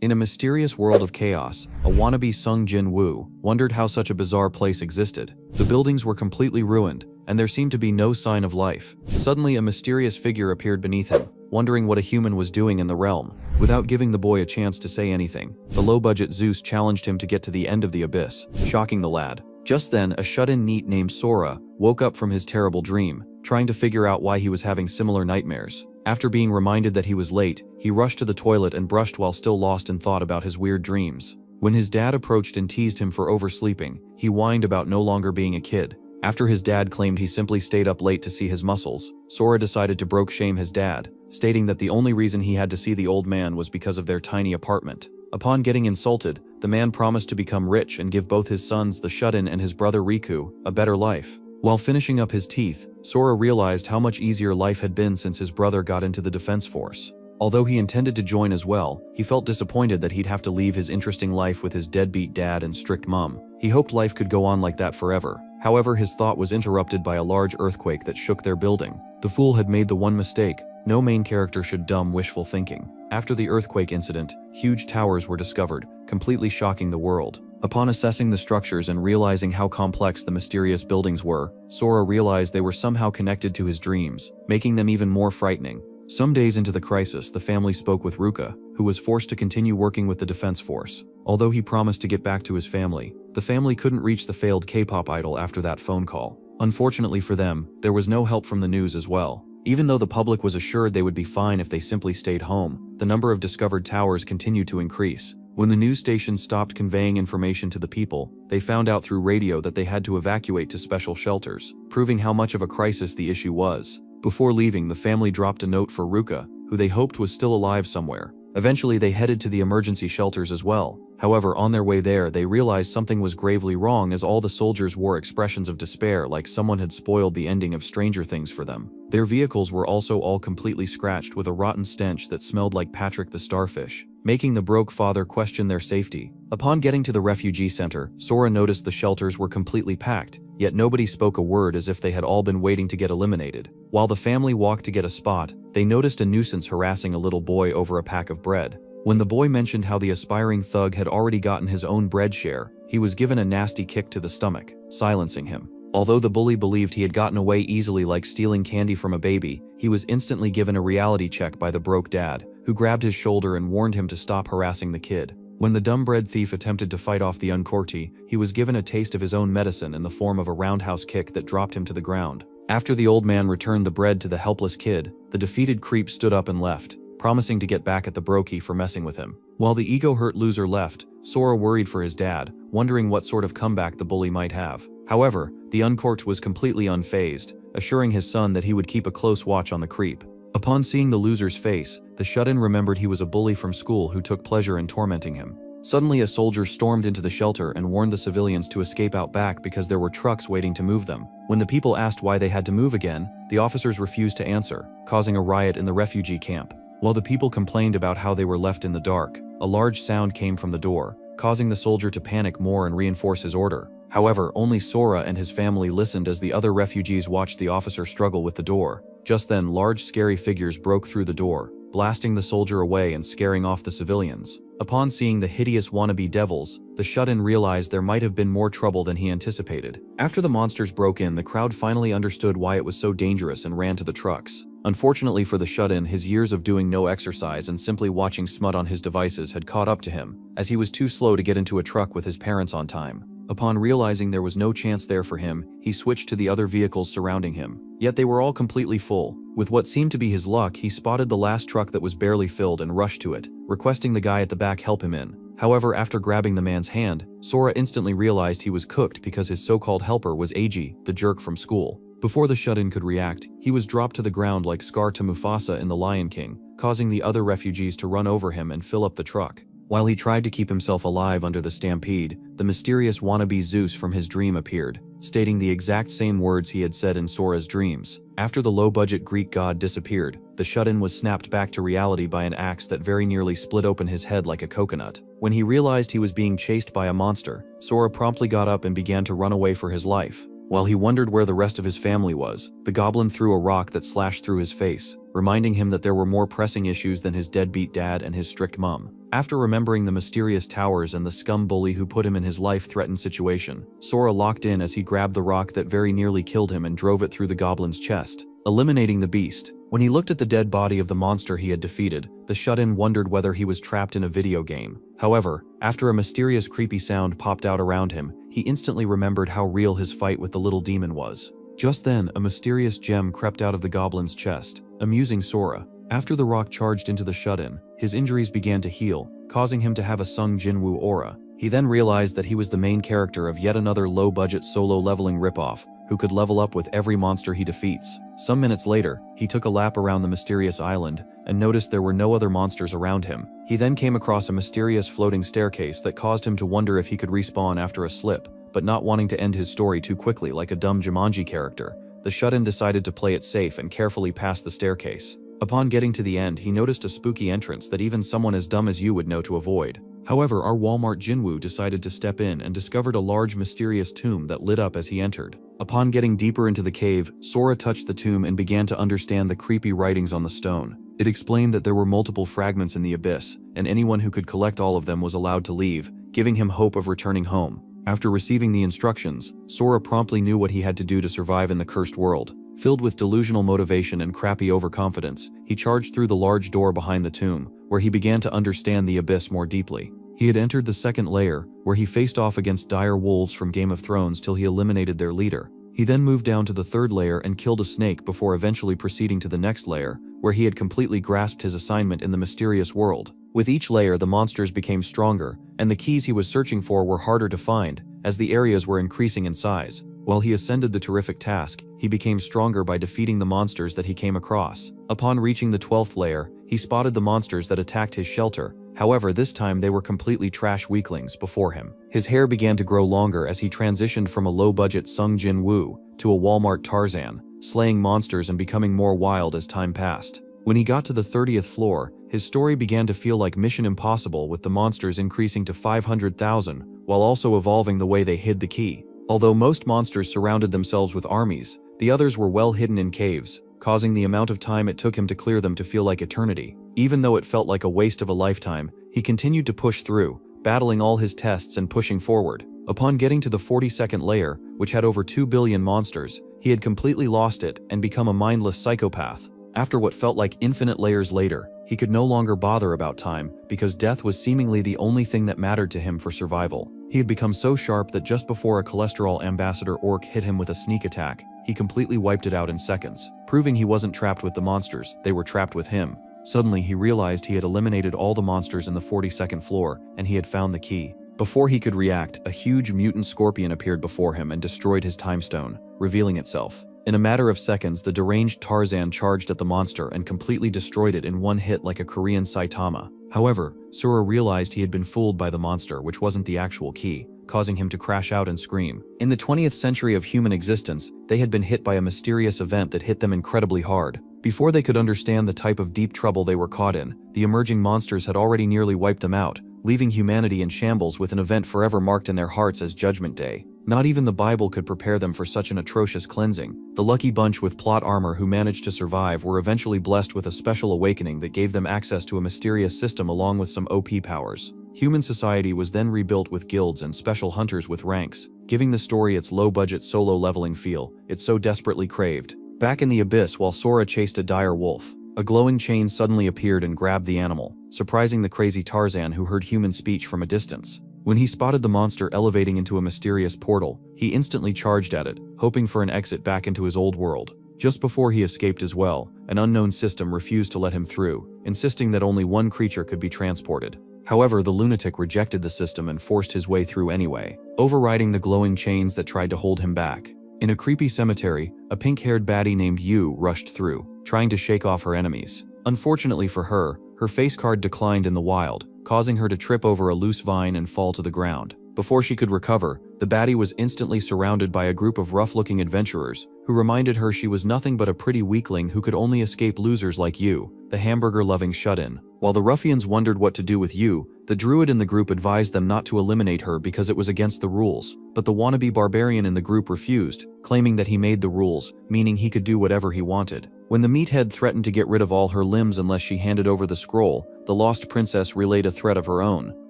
In a mysterious world of chaos, a wannabe Sung Jin Woo wondered how such a bizarre place existed. The buildings were completely ruined, and there seemed to be no sign of life. Suddenly, a mysterious figure appeared beneath him, wondering what a human was doing in the realm. Without giving the boy a chance to say anything, the low-budget Zeus challenged him to get to the end of the abyss, shocking the lad. Just then, a shut-in NEET named Sora woke up from his terrible dream, trying to figure out why he was having similar nightmares. After being reminded that he was late, he rushed to the toilet and brushed while still lost in thought about his weird dreams. When his dad approached and teased him for oversleeping, he whined about no longer being a kid. After his dad claimed he simply stayed up late to see his muscles, Sora decided to broke shame his dad, stating that the only reason he had to see the old man was because of their tiny apartment. Upon getting insulted, the man promised to become rich and give both his sons, the shut-in and his brother Riku, a better life. While finishing up his teeth, Sora realized how much easier life had been since his brother got into the defense force. Although he intended to join as well, he felt disappointed that he'd have to leave his interesting life with his deadbeat dad and strict mom. He hoped life could go on like that forever. However, his thought was interrupted by a large earthquake that shook their building. The fool had made the one mistake: no main character should dumb wishful thinking. After the earthquake incident, huge towers were discovered, completely shocking the world. Upon assessing the structures and realizing how complex the mysterious buildings were, Sora realized they were somehow connected to his dreams, making them even more frightening. Some days into the crisis, the family spoke with Ruka, who was forced to continue working with the defense force. Although he promised to get back to his family, the family couldn't reach the failed K-pop idol after that phone call. Unfortunately for them, there was no help from the news as well. Even though the public was assured they would be fine if they simply stayed home, the number of discovered towers continued to increase. When the news stations stopped conveying information to the people, they found out through radio that they had to evacuate to special shelters, proving how much of a crisis the issue was. Before leaving, the family dropped a note for Ruka, who they hoped was still alive somewhere. Eventually, they headed to the emergency shelters as well. However, on their way there, they realized something was gravely wrong, as all the soldiers wore expressions of despair, like someone had spoiled the ending of Stranger Things for them. Their vehicles were also all completely scratched with a rotten stench that smelled like Patrick the Starfish, making the broke father question their safety. Upon getting to the refugee center, Sora noticed the shelters were completely packed, yet nobody spoke a word, as if they had all been waiting to get eliminated. While the family walked to get a spot, they noticed a nuisance harassing a little boy over a pack of bread. When the boy mentioned how the aspiring thug had already gotten his own bread share, he was given a nasty kick to the stomach, silencing him. Although the bully believed he had gotten away easily like stealing candy from a baby, he was instantly given a reality check by the broke dad, who grabbed his shoulder and warned him to stop harassing the kid. When the dumb bread thief attempted to fight off the uncorty, he was given a taste of his own medicine in the form of a roundhouse kick that dropped him to the ground. After the old man returned the bread to the helpless kid, the defeated creep stood up and left, promising to get back at the brokey for messing with him. While the ego-hurt loser left, Sora worried for his dad, wondering what sort of comeback the bully might have. However, the uncorked was completely unfazed, assuring his son that he would keep a close watch on the creep. Upon seeing the loser's face, the shut-in remembered he was a bully from school who took pleasure in tormenting him. Suddenly, a soldier stormed into the shelter and warned the civilians to escape out back because there were trucks waiting to move them. When the people asked why they had to move again, the officers refused to answer, causing a riot in the refugee camp. While the people complained about how they were left in the dark, a large sound came from the door, causing the soldier to panic more and reinforce his order. However, only Sora and his family listened as the other refugees watched the officer struggle with the door. Just then, large scary figures broke through the door, blasting the soldier away and scaring off the civilians. Upon seeing the hideous wannabe devils, the shut-in realized there might have been more trouble than he anticipated. After the monsters broke in, the crowd finally understood why it was so dangerous and ran to the trucks. Unfortunately for the shut-in, his years of doing no exercise and simply watching smut on his devices had caught up to him, as he was too slow to get into a truck with his parents on time. Upon realizing there was no chance there for him, he switched to the other vehicles surrounding him. Yet they were all completely full. With what seemed to be his luck, he spotted the last truck that was barely filled and rushed to it, requesting the guy at the back help him in. However, after grabbing the man's hand, Sora instantly realized he was cooked because his so-called helper was Eiji, the jerk from school. Before the shut-in could react, he was dropped to the ground like Scar to Mufasa in The Lion King, causing the other refugees to run over him and fill up the truck. While he tried to keep himself alive under the stampede, the mysterious wannabe Zeus from his dream appeared, stating the exact same words he had said in Sora's dreams. After the low-budget Greek god disappeared, the shut-in was snapped back to reality by an axe that very nearly split open his head like a coconut. When he realized he was being chased by a monster, Sora promptly got up and began to run away for his life. While he wondered where the rest of his family was, the goblin threw a rock that slashed through his face, reminding him that there were more pressing issues than his deadbeat dad and his strict mom. After remembering the mysterious towers and the scum bully who put him in his life-threatened situation, Sora locked in as he grabbed the rock that very nearly killed him and drove it through the goblin's chest, eliminating the beast. When he looked at the dead body of the monster he had defeated, the shut-in wondered whether he was trapped in a video game. However, after a mysterious creepy sound popped out around him, he instantly remembered how real his fight with the little demon was. Just then, a mysterious gem crept out of the goblin's chest, amusing Sora. After the rock charged into the shut-in, his injuries began to heal, causing him to have a Sung Jinwoo aura. He then realized that he was the main character of yet another low-budget solo leveling ripoff, who could level up with every monster he defeats. Some minutes later, he took a lap around the mysterious island and noticed there were no other monsters around him. He then came across a mysterious floating staircase that caused him to wonder if he could respawn after a slip, but not wanting to end his story too quickly like a dumb Jumanji character, the shut-in decided to play it safe and carefully passed the staircase. Upon getting to the end, he noticed a spooky entrance that even someone as dumb as you would know to avoid. However, our Walmart Jinwoo decided to step in and discovered a large mysterious tomb that lit up as he entered. Upon getting deeper into the cave, Sora touched the tomb and began to understand the creepy writings on the stone. It explained that there were multiple fragments in the abyss, and anyone who could collect all of them was allowed to leave, giving him hope of returning home. After receiving the instructions, Sora promptly knew what he had to do to survive in the cursed world. Filled with delusional motivation and crappy overconfidence, he charged through the large door behind the tomb, where he began to understand the abyss more deeply. He had entered the second layer, where he faced off against dire wolves from Game of Thrones till he eliminated their leader. He then moved down to the third layer and killed a snake before eventually proceeding to the next layer, where he had completely grasped his assignment in the mysterious world. With each layer, the monsters became stronger, and the keys he was searching for were harder to find, as the areas were increasing in size. While he ascended the terrific task, he became stronger by defeating the monsters that he came across. Upon reaching the 12th layer, he spotted the monsters that attacked his shelter. However, this time they were completely trash weaklings before him. His hair began to grow longer as he transitioned from a low-budget Sung Jinwoo to a Walmart Tarzan, slaying monsters and becoming more wild as time passed. When he got to the 30th floor, his story began to feel like Mission Impossible, with the monsters increasing to 500,000, while also evolving the way they hid the key. Although most monsters surrounded themselves with armies, the others were well hidden in caves, causing the amount of time it took him to clear them to feel like eternity. Even though it felt like a waste of a lifetime, he continued to push through, battling all his tests and pushing forward. Upon getting to the 42nd layer, which had over 2 billion monsters, he had completely lost it and become a mindless psychopath. After what felt like infinite layers later, he could no longer bother about time, because death was seemingly the only thing that mattered to him for survival. He had become so sharp that just before a cholesterol ambassador orc hit him with a sneak attack, he completely wiped it out in seconds, proving he wasn't trapped with the monsters, they were trapped with him. Suddenly he realized he had eliminated all the monsters in the 42nd floor, and he had found the key. Before he could react, a huge mutant scorpion appeared before him and destroyed his time stone, revealing itself. In a matter of seconds, the deranged Tarzan charged at the monster and completely destroyed it in one hit like a Korean Saitama. However, Sora realized he had been fooled by the monster, which wasn't the actual key, causing him to crash out and scream. In the 20th century of human existence, they had been hit by a mysterious event that hit them incredibly hard. Before they could understand the type of deep trouble they were caught in, the emerging monsters had already nearly wiped them out, leaving humanity in shambles with an event forever marked in their hearts as Judgment Day. Not even the Bible could prepare them for such an atrocious cleansing. The lucky bunch with plot armor who managed to survive were eventually blessed with a special awakening that gave them access to a mysterious system along with some OP powers. Human society was then rebuilt with guilds and special hunters with ranks, giving the story its low-budget solo leveling feel it so desperately craved. Back in the abyss, while Sora chased a dire wolf, a glowing chain suddenly appeared and grabbed the animal, surprising the crazy Tarzan who heard human speech from a distance. When he spotted the monster elevating into a mysterious portal, he instantly charged at it, hoping for an exit back into his old world. Just before he escaped as well, an unknown system refused to let him through, insisting that only one creature could be transported. However, the lunatic rejected the system and forced his way through anyway, overriding the glowing chains that tried to hold him back. In a creepy cemetery, a pink-haired baddie named Yu rushed through, trying to shake off her enemies. Unfortunately for her, her face card declined in the wild, causing her to trip over a loose vine and fall to the ground. Before she could recover, the baddie was instantly surrounded by a group of rough-looking adventurers who reminded her she was nothing but a pretty weakling who could only escape losers like Yu, the hamburger-loving shut-in. While the ruffians wondered what to do with Yu, The druid in the group advised them not to eliminate her because it was against the rules, but the wannabe barbarian in the group refused, claiming that he made the rules, meaning he could do whatever he wanted. When the meathead threatened to get rid of all her limbs unless she handed over the scroll, the lost princess relayed a threat of her own,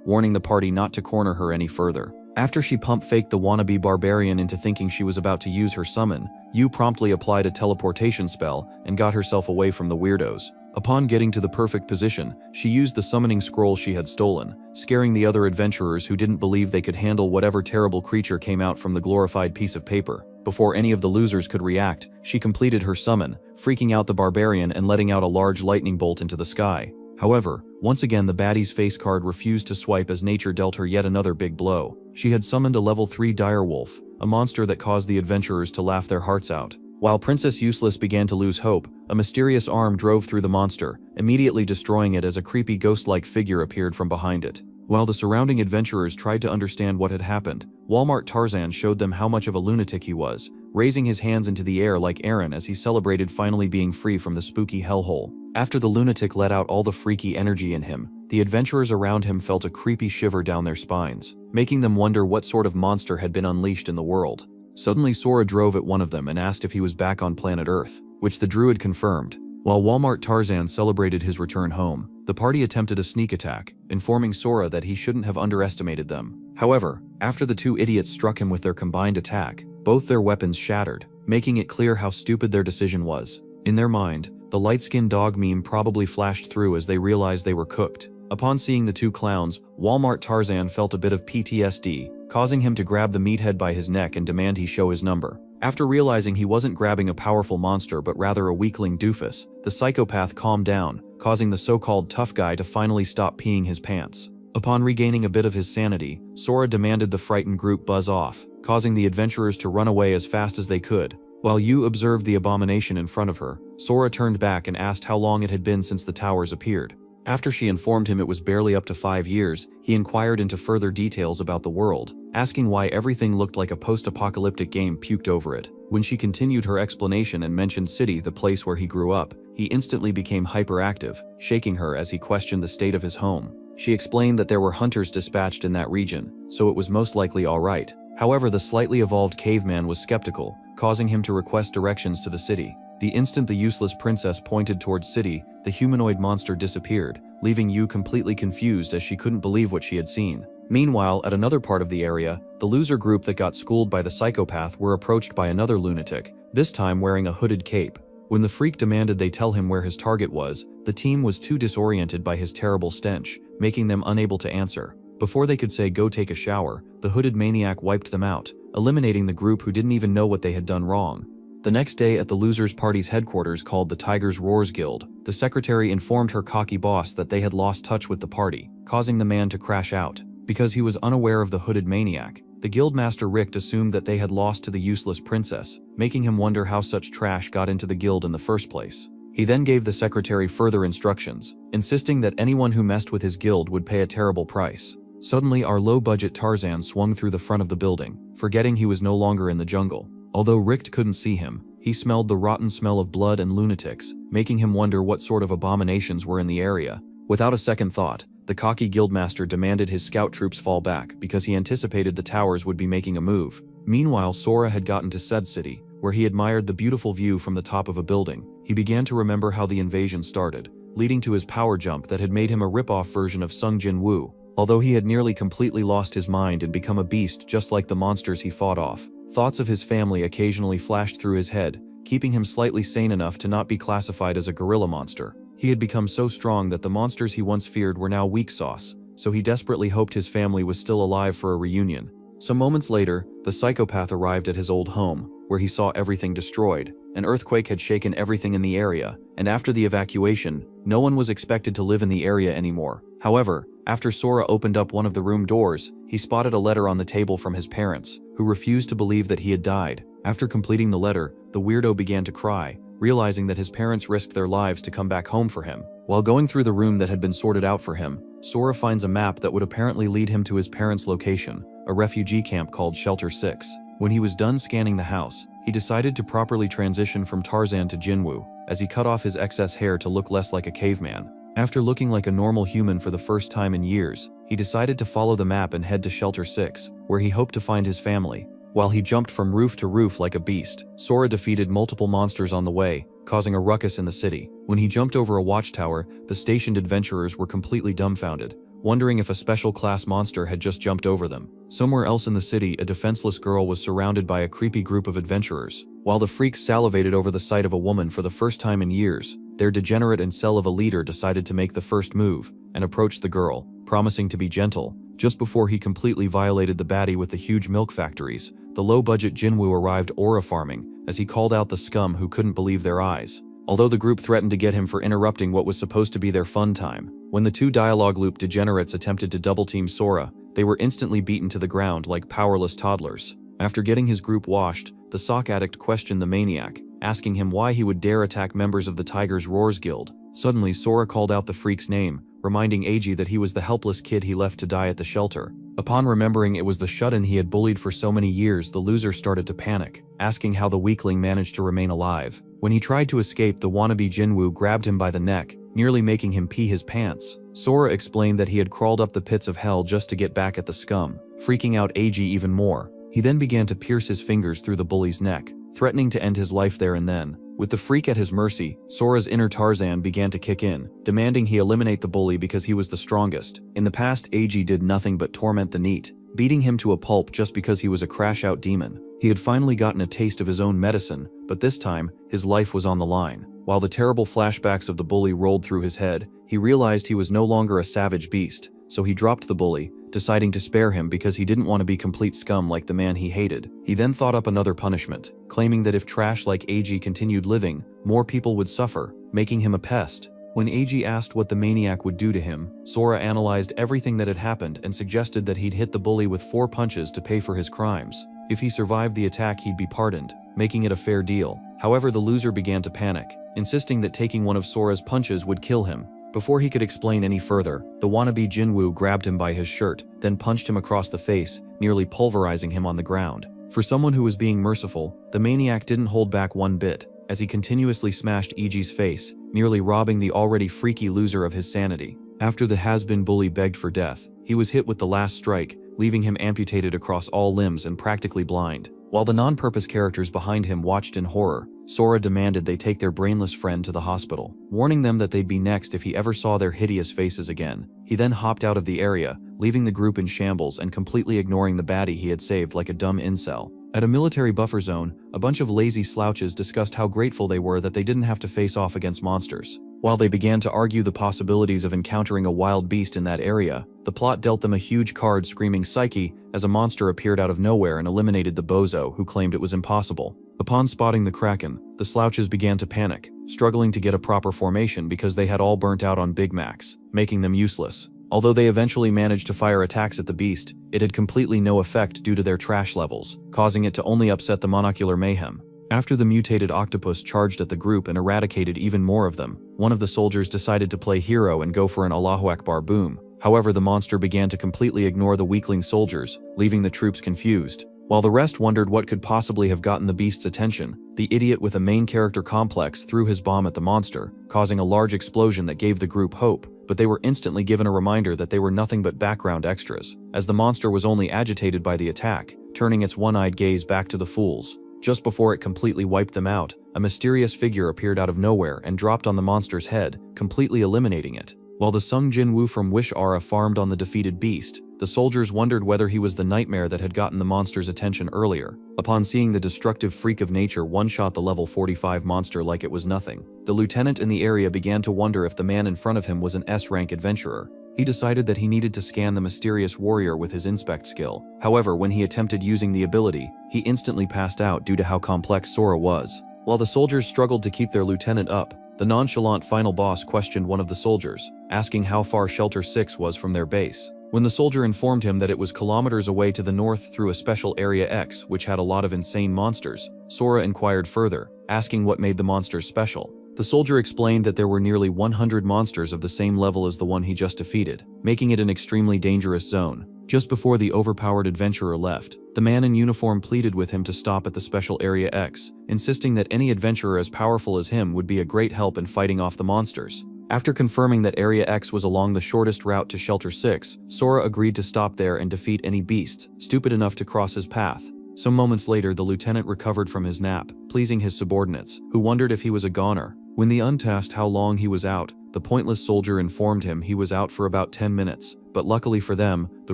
warning the party not to corner her any further. After she pump-faked the wannabe barbarian into thinking she was about to use her summon, Yu promptly applied a teleportation spell and got herself away from the weirdos. Upon getting to the perfect position, she used the summoning scroll she had stolen, scaring the other adventurers who didn't believe they could handle whatever terrible creature came out from the glorified piece of paper. Before any of the losers could react, she completed her summon, freaking out the barbarian and letting out a large lightning bolt into the sky. However, once again the baddie's face card refused to swipe as nature dealt her yet another big blow. She had summoned a level 3 direwolf, a monster that caused the adventurers to laugh their hearts out. While Princess Useless began to lose hope, a mysterious arm drove through the monster, immediately destroying it as a creepy ghost-like figure appeared from behind it. While the surrounding adventurers tried to understand what had happened, Walmart Tarzan showed them how much of a lunatic he was, raising his hands into the air like Aaron as he celebrated finally being free from the spooky hellhole. After the lunatic let out all the freaky energy in him, the adventurers around him felt a creepy shiver down their spines, making them wonder what sort of monster had been unleashed in the world. Suddenly Sora drove at one of them and asked if he was back on planet Earth, which the druid confirmed. While Walmart Tarzan celebrated his return home, the party attempted a sneak attack, informing Sora that he shouldn't have underestimated them. However, after the two idiots struck him with their combined attack, both their weapons shattered, making it clear how stupid their decision was. In their mind, the light-skinned dog meme probably flashed through as they realized they were cooked. Upon seeing the two clowns, Walmart Tarzan felt a bit of PTSD, causing him to grab the meathead by his neck and demand he show his number. After realizing he wasn't grabbing a powerful monster but rather a weakling doofus, the psychopath calmed down, causing the so-called tough guy to finally stop peeing his pants. Upon regaining a bit of his sanity, Sora demanded the frightened group buzz off, causing the adventurers to run away as fast as they could. While Yu observed the abomination in front of her, Sora turned back and asked how long it had been since the towers appeared. After she informed him it was barely up to 5 years, he inquired into further details about the world, asking why everything looked like a post-apocalyptic game puked over it. When she continued her explanation and mentioned City, the place where he grew up, he instantly became hyperactive, shaking her as he questioned the state of his home. She explained that there were hunters dispatched in that region, so it was most likely alright. However, the slightly evolved caveman was skeptical, causing him to request directions to the city. The instant the useless princess pointed towards City, the humanoid monster disappeared, leaving Yu completely confused as she couldn't believe what she had seen. Meanwhile, at another part of the area, the loser group that got schooled by the psychopath were approached by another lunatic, this time wearing a hooded cape. When the freak demanded they tell him where his target was, the team was too disoriented by his terrible stench, making them unable to answer. Before they could say go take a shower, the hooded maniac wiped them out, eliminating the group who didn't even know what they had done wrong. The next day at the losers' party's headquarters called the Tiger's Roars Guild, the secretary informed her cocky boss that they had lost touch with the party, causing the man to crash out. Because he was unaware of the hooded maniac, the guildmaster Richt assumed that they had lost to the useless princess, making him wonder how such trash got into the guild in the first place. He then gave the secretary further instructions, insisting that anyone who messed with his guild would pay a terrible price. Suddenly, our low-budget Tarzan swung through the front of the building, forgetting he was no longer in the jungle. Although Richt couldn't see him, he smelled the rotten smell of blood and lunatics, making him wonder what sort of abominations were in the area. Without a second thought, the cocky guildmaster demanded his scout troops fall back because he anticipated the towers would be making a move. Meanwhile, Sora had gotten to said city, where he admired the beautiful view from the top of a building. He began to remember how the invasion started, leading to his power jump that had made him a rip-off version of Sung Jin Woo. Although he had nearly completely lost his mind and become a beast just like the monsters he fought off, thoughts of his family occasionally flashed through his head, keeping him slightly sane enough to not be classified as a gorilla monster. He had become so strong that the monsters he once feared were now weak sauce, so he desperately hoped his family was still alive for a reunion. Some moments later, the psychopath arrived at his old home, where he saw everything destroyed. An earthquake had shaken everything in the area, and after the evacuation, no one was expected to live in the area anymore. However, after Sora opened up one of the room doors, he spotted a letter on the table from his parents, who refused to believe that he had died. After completing the letter, the weirdo began to cry, realizing that his parents risked their lives to come back home for him. While going through the room that had been sorted out for him, Sora finds a map that would apparently lead him to his parents' location, a refugee camp called Shelter 6. When he was done scanning the house, he decided to properly transition from Tarzan to Jinwoo, as he cut off his excess hair to look less like a caveman. After looking like a normal human for the first time in years, he decided to follow the map and head to Shelter 6, where he hoped to find his family. While he jumped from roof to roof like a beast, Sora defeated multiple monsters on the way, causing a ruckus in the city. When he jumped over a watchtower, the stationed adventurers were completely dumbfounded, wondering if a special class monster had just jumped over them. Somewhere else in the city, a defenseless girl was surrounded by a creepy group of adventurers. While the freaks salivated over the sight of a woman for the first time in years, their degenerate incel of a leader decided to make the first move and approached the girl, promising to be gentle. Just before he completely violated the baddie with the huge milk factories, the low-budget Jinwoo arrived aura farming as he called out the scum who couldn't believe their eyes. Although the group threatened to get him for interrupting what was supposed to be their fun time, when the two dialogue loop degenerates attempted to double-team Sora, they were instantly beaten to the ground like powerless toddlers. After getting his group washed, the sock addict questioned the maniac, asking him why he would dare attack members of the Tiger's Roars Guild. Suddenly, Sora called out the freak's name, reminding Eiji that he was the helpless kid he left to die at the shelter. Upon remembering it was the shut-in he had bullied for so many years, the loser started to panic, asking how the weakling managed to remain alive. When he tried to escape, the wannabe Jinwoo grabbed him by the neck, nearly making him pee his pants. Sora explained that he had crawled up the pits of hell just to get back at the scum, freaking out Eiji even more. He then began to pierce his fingers through the bully's neck, threatening to end his life there and then. With the freak at his mercy, Sora's inner Tarzan began to kick in, demanding he eliminate the bully because he was the strongest. In the past, Eiji did nothing but torment the NEET, beating him to a pulp just because he was a crash-out demon. He had finally gotten a taste of his own medicine, but this time, his life was on the line. While the terrible flashbacks of the bully rolled through his head, he realized he was no longer a savage beast, so he dropped the bully, deciding to spare him because he didn't want to be complete scum like the man he hated. He then thought up another punishment, claiming that if trash like Eiji continued living, more people would suffer, making him a pest. When Eiji asked what the maniac would do to him, Sora analyzed everything that had happened and suggested that he'd hit the bully with 4 punches to pay for his crimes. If he survived the attack, he'd be pardoned, making it a fair deal. However, the loser began to panic, insisting that taking one of Sora's punches would kill him. Before he could explain any further, the wannabe Jinwoo grabbed him by his shirt, then punched him across the face, nearly pulverizing him on the ground. For someone who was being merciful, the maniac didn't hold back one bit, as he continuously smashed Eiji's face, nearly robbing the already freaky loser of his sanity. After the has-been bully begged for death, he was hit with the last strike, leaving him amputated across all limbs and practically blind. While the non-purpose characters behind him watched in horror, Sora demanded they take their brainless friend to the hospital, warning them that they'd be next if he ever saw their hideous faces again. He then hopped out of the area, leaving the group in shambles and completely ignoring the baddie he had saved like a dumb incel. At a military buffer zone, a bunch of lazy slouches discussed how grateful they were that they didn't have to face off against monsters. While they began to argue the possibilities of encountering a wild beast in that area, the plot dealt them a huge card screaming psyche as a monster appeared out of nowhere and eliminated the bozo who claimed it was impossible. Upon spotting the Kraken, the slouches began to panic, struggling to get a proper formation because they had all burnt out on Big Macs, making them useless. Although they eventually managed to fire attacks at the beast, it had completely no effect due to their trash levels, causing it to only upset the monocular mayhem. After the mutated octopus charged at the group and eradicated even more of them, one of the soldiers decided to play hero and go for an Allahu Akbar boom. However, the monster began to completely ignore the weakling soldiers, leaving the troops confused. While the rest wondered what could possibly have gotten the beast's attention, the idiot with a main character complex threw his bomb at the monster, causing a large explosion that gave the group hope, but they were instantly given a reminder that they were nothing but background extras, as the monster was only agitated by the attack, turning its one-eyed gaze back to the fools. Just before it completely wiped them out, a mysterious figure appeared out of nowhere and dropped on the monster's head, completely eliminating it. While the Sung Jin-woo from Wish Aura farmed on the defeated beast, the soldiers wondered whether he was the nightmare that had gotten the monster's attention earlier. Upon seeing the destructive freak of nature one-shot the level 45 monster like it was nothing, the lieutenant in the area began to wonder if the man in front of him was an S-rank adventurer. He decided that he needed to scan the mysterious warrior with his inspect skill. However, when he attempted using the ability, he instantly passed out due to how complex Sora was. While the soldiers struggled to keep their lieutenant up, the nonchalant final boss questioned one of the soldiers, asking how far Shelter 6 was from their base. When the soldier informed him that it was kilometers away to the north through a special Area X which had a lot of insane monsters, Sora inquired further, asking what made the monsters special. The soldier explained that there were nearly 100 monsters of the same level as the one he just defeated, making it an extremely dangerous zone. Just before the overpowered adventurer left, the man in uniform pleaded with him to stop at the special Area X, insisting that any adventurer as powerful as him would be a great help in fighting off the monsters. After confirming that Area X was along the shortest route to Shelter 6, Sora agreed to stop there and defeat any beasts stupid enough to cross his path. Some moments later, the lieutenant recovered from his nap, pleasing his subordinates, who wondered if he was a goner. When the asked how long he was out, the pointless soldier informed him he was out for about 10 minutes, but luckily for them, the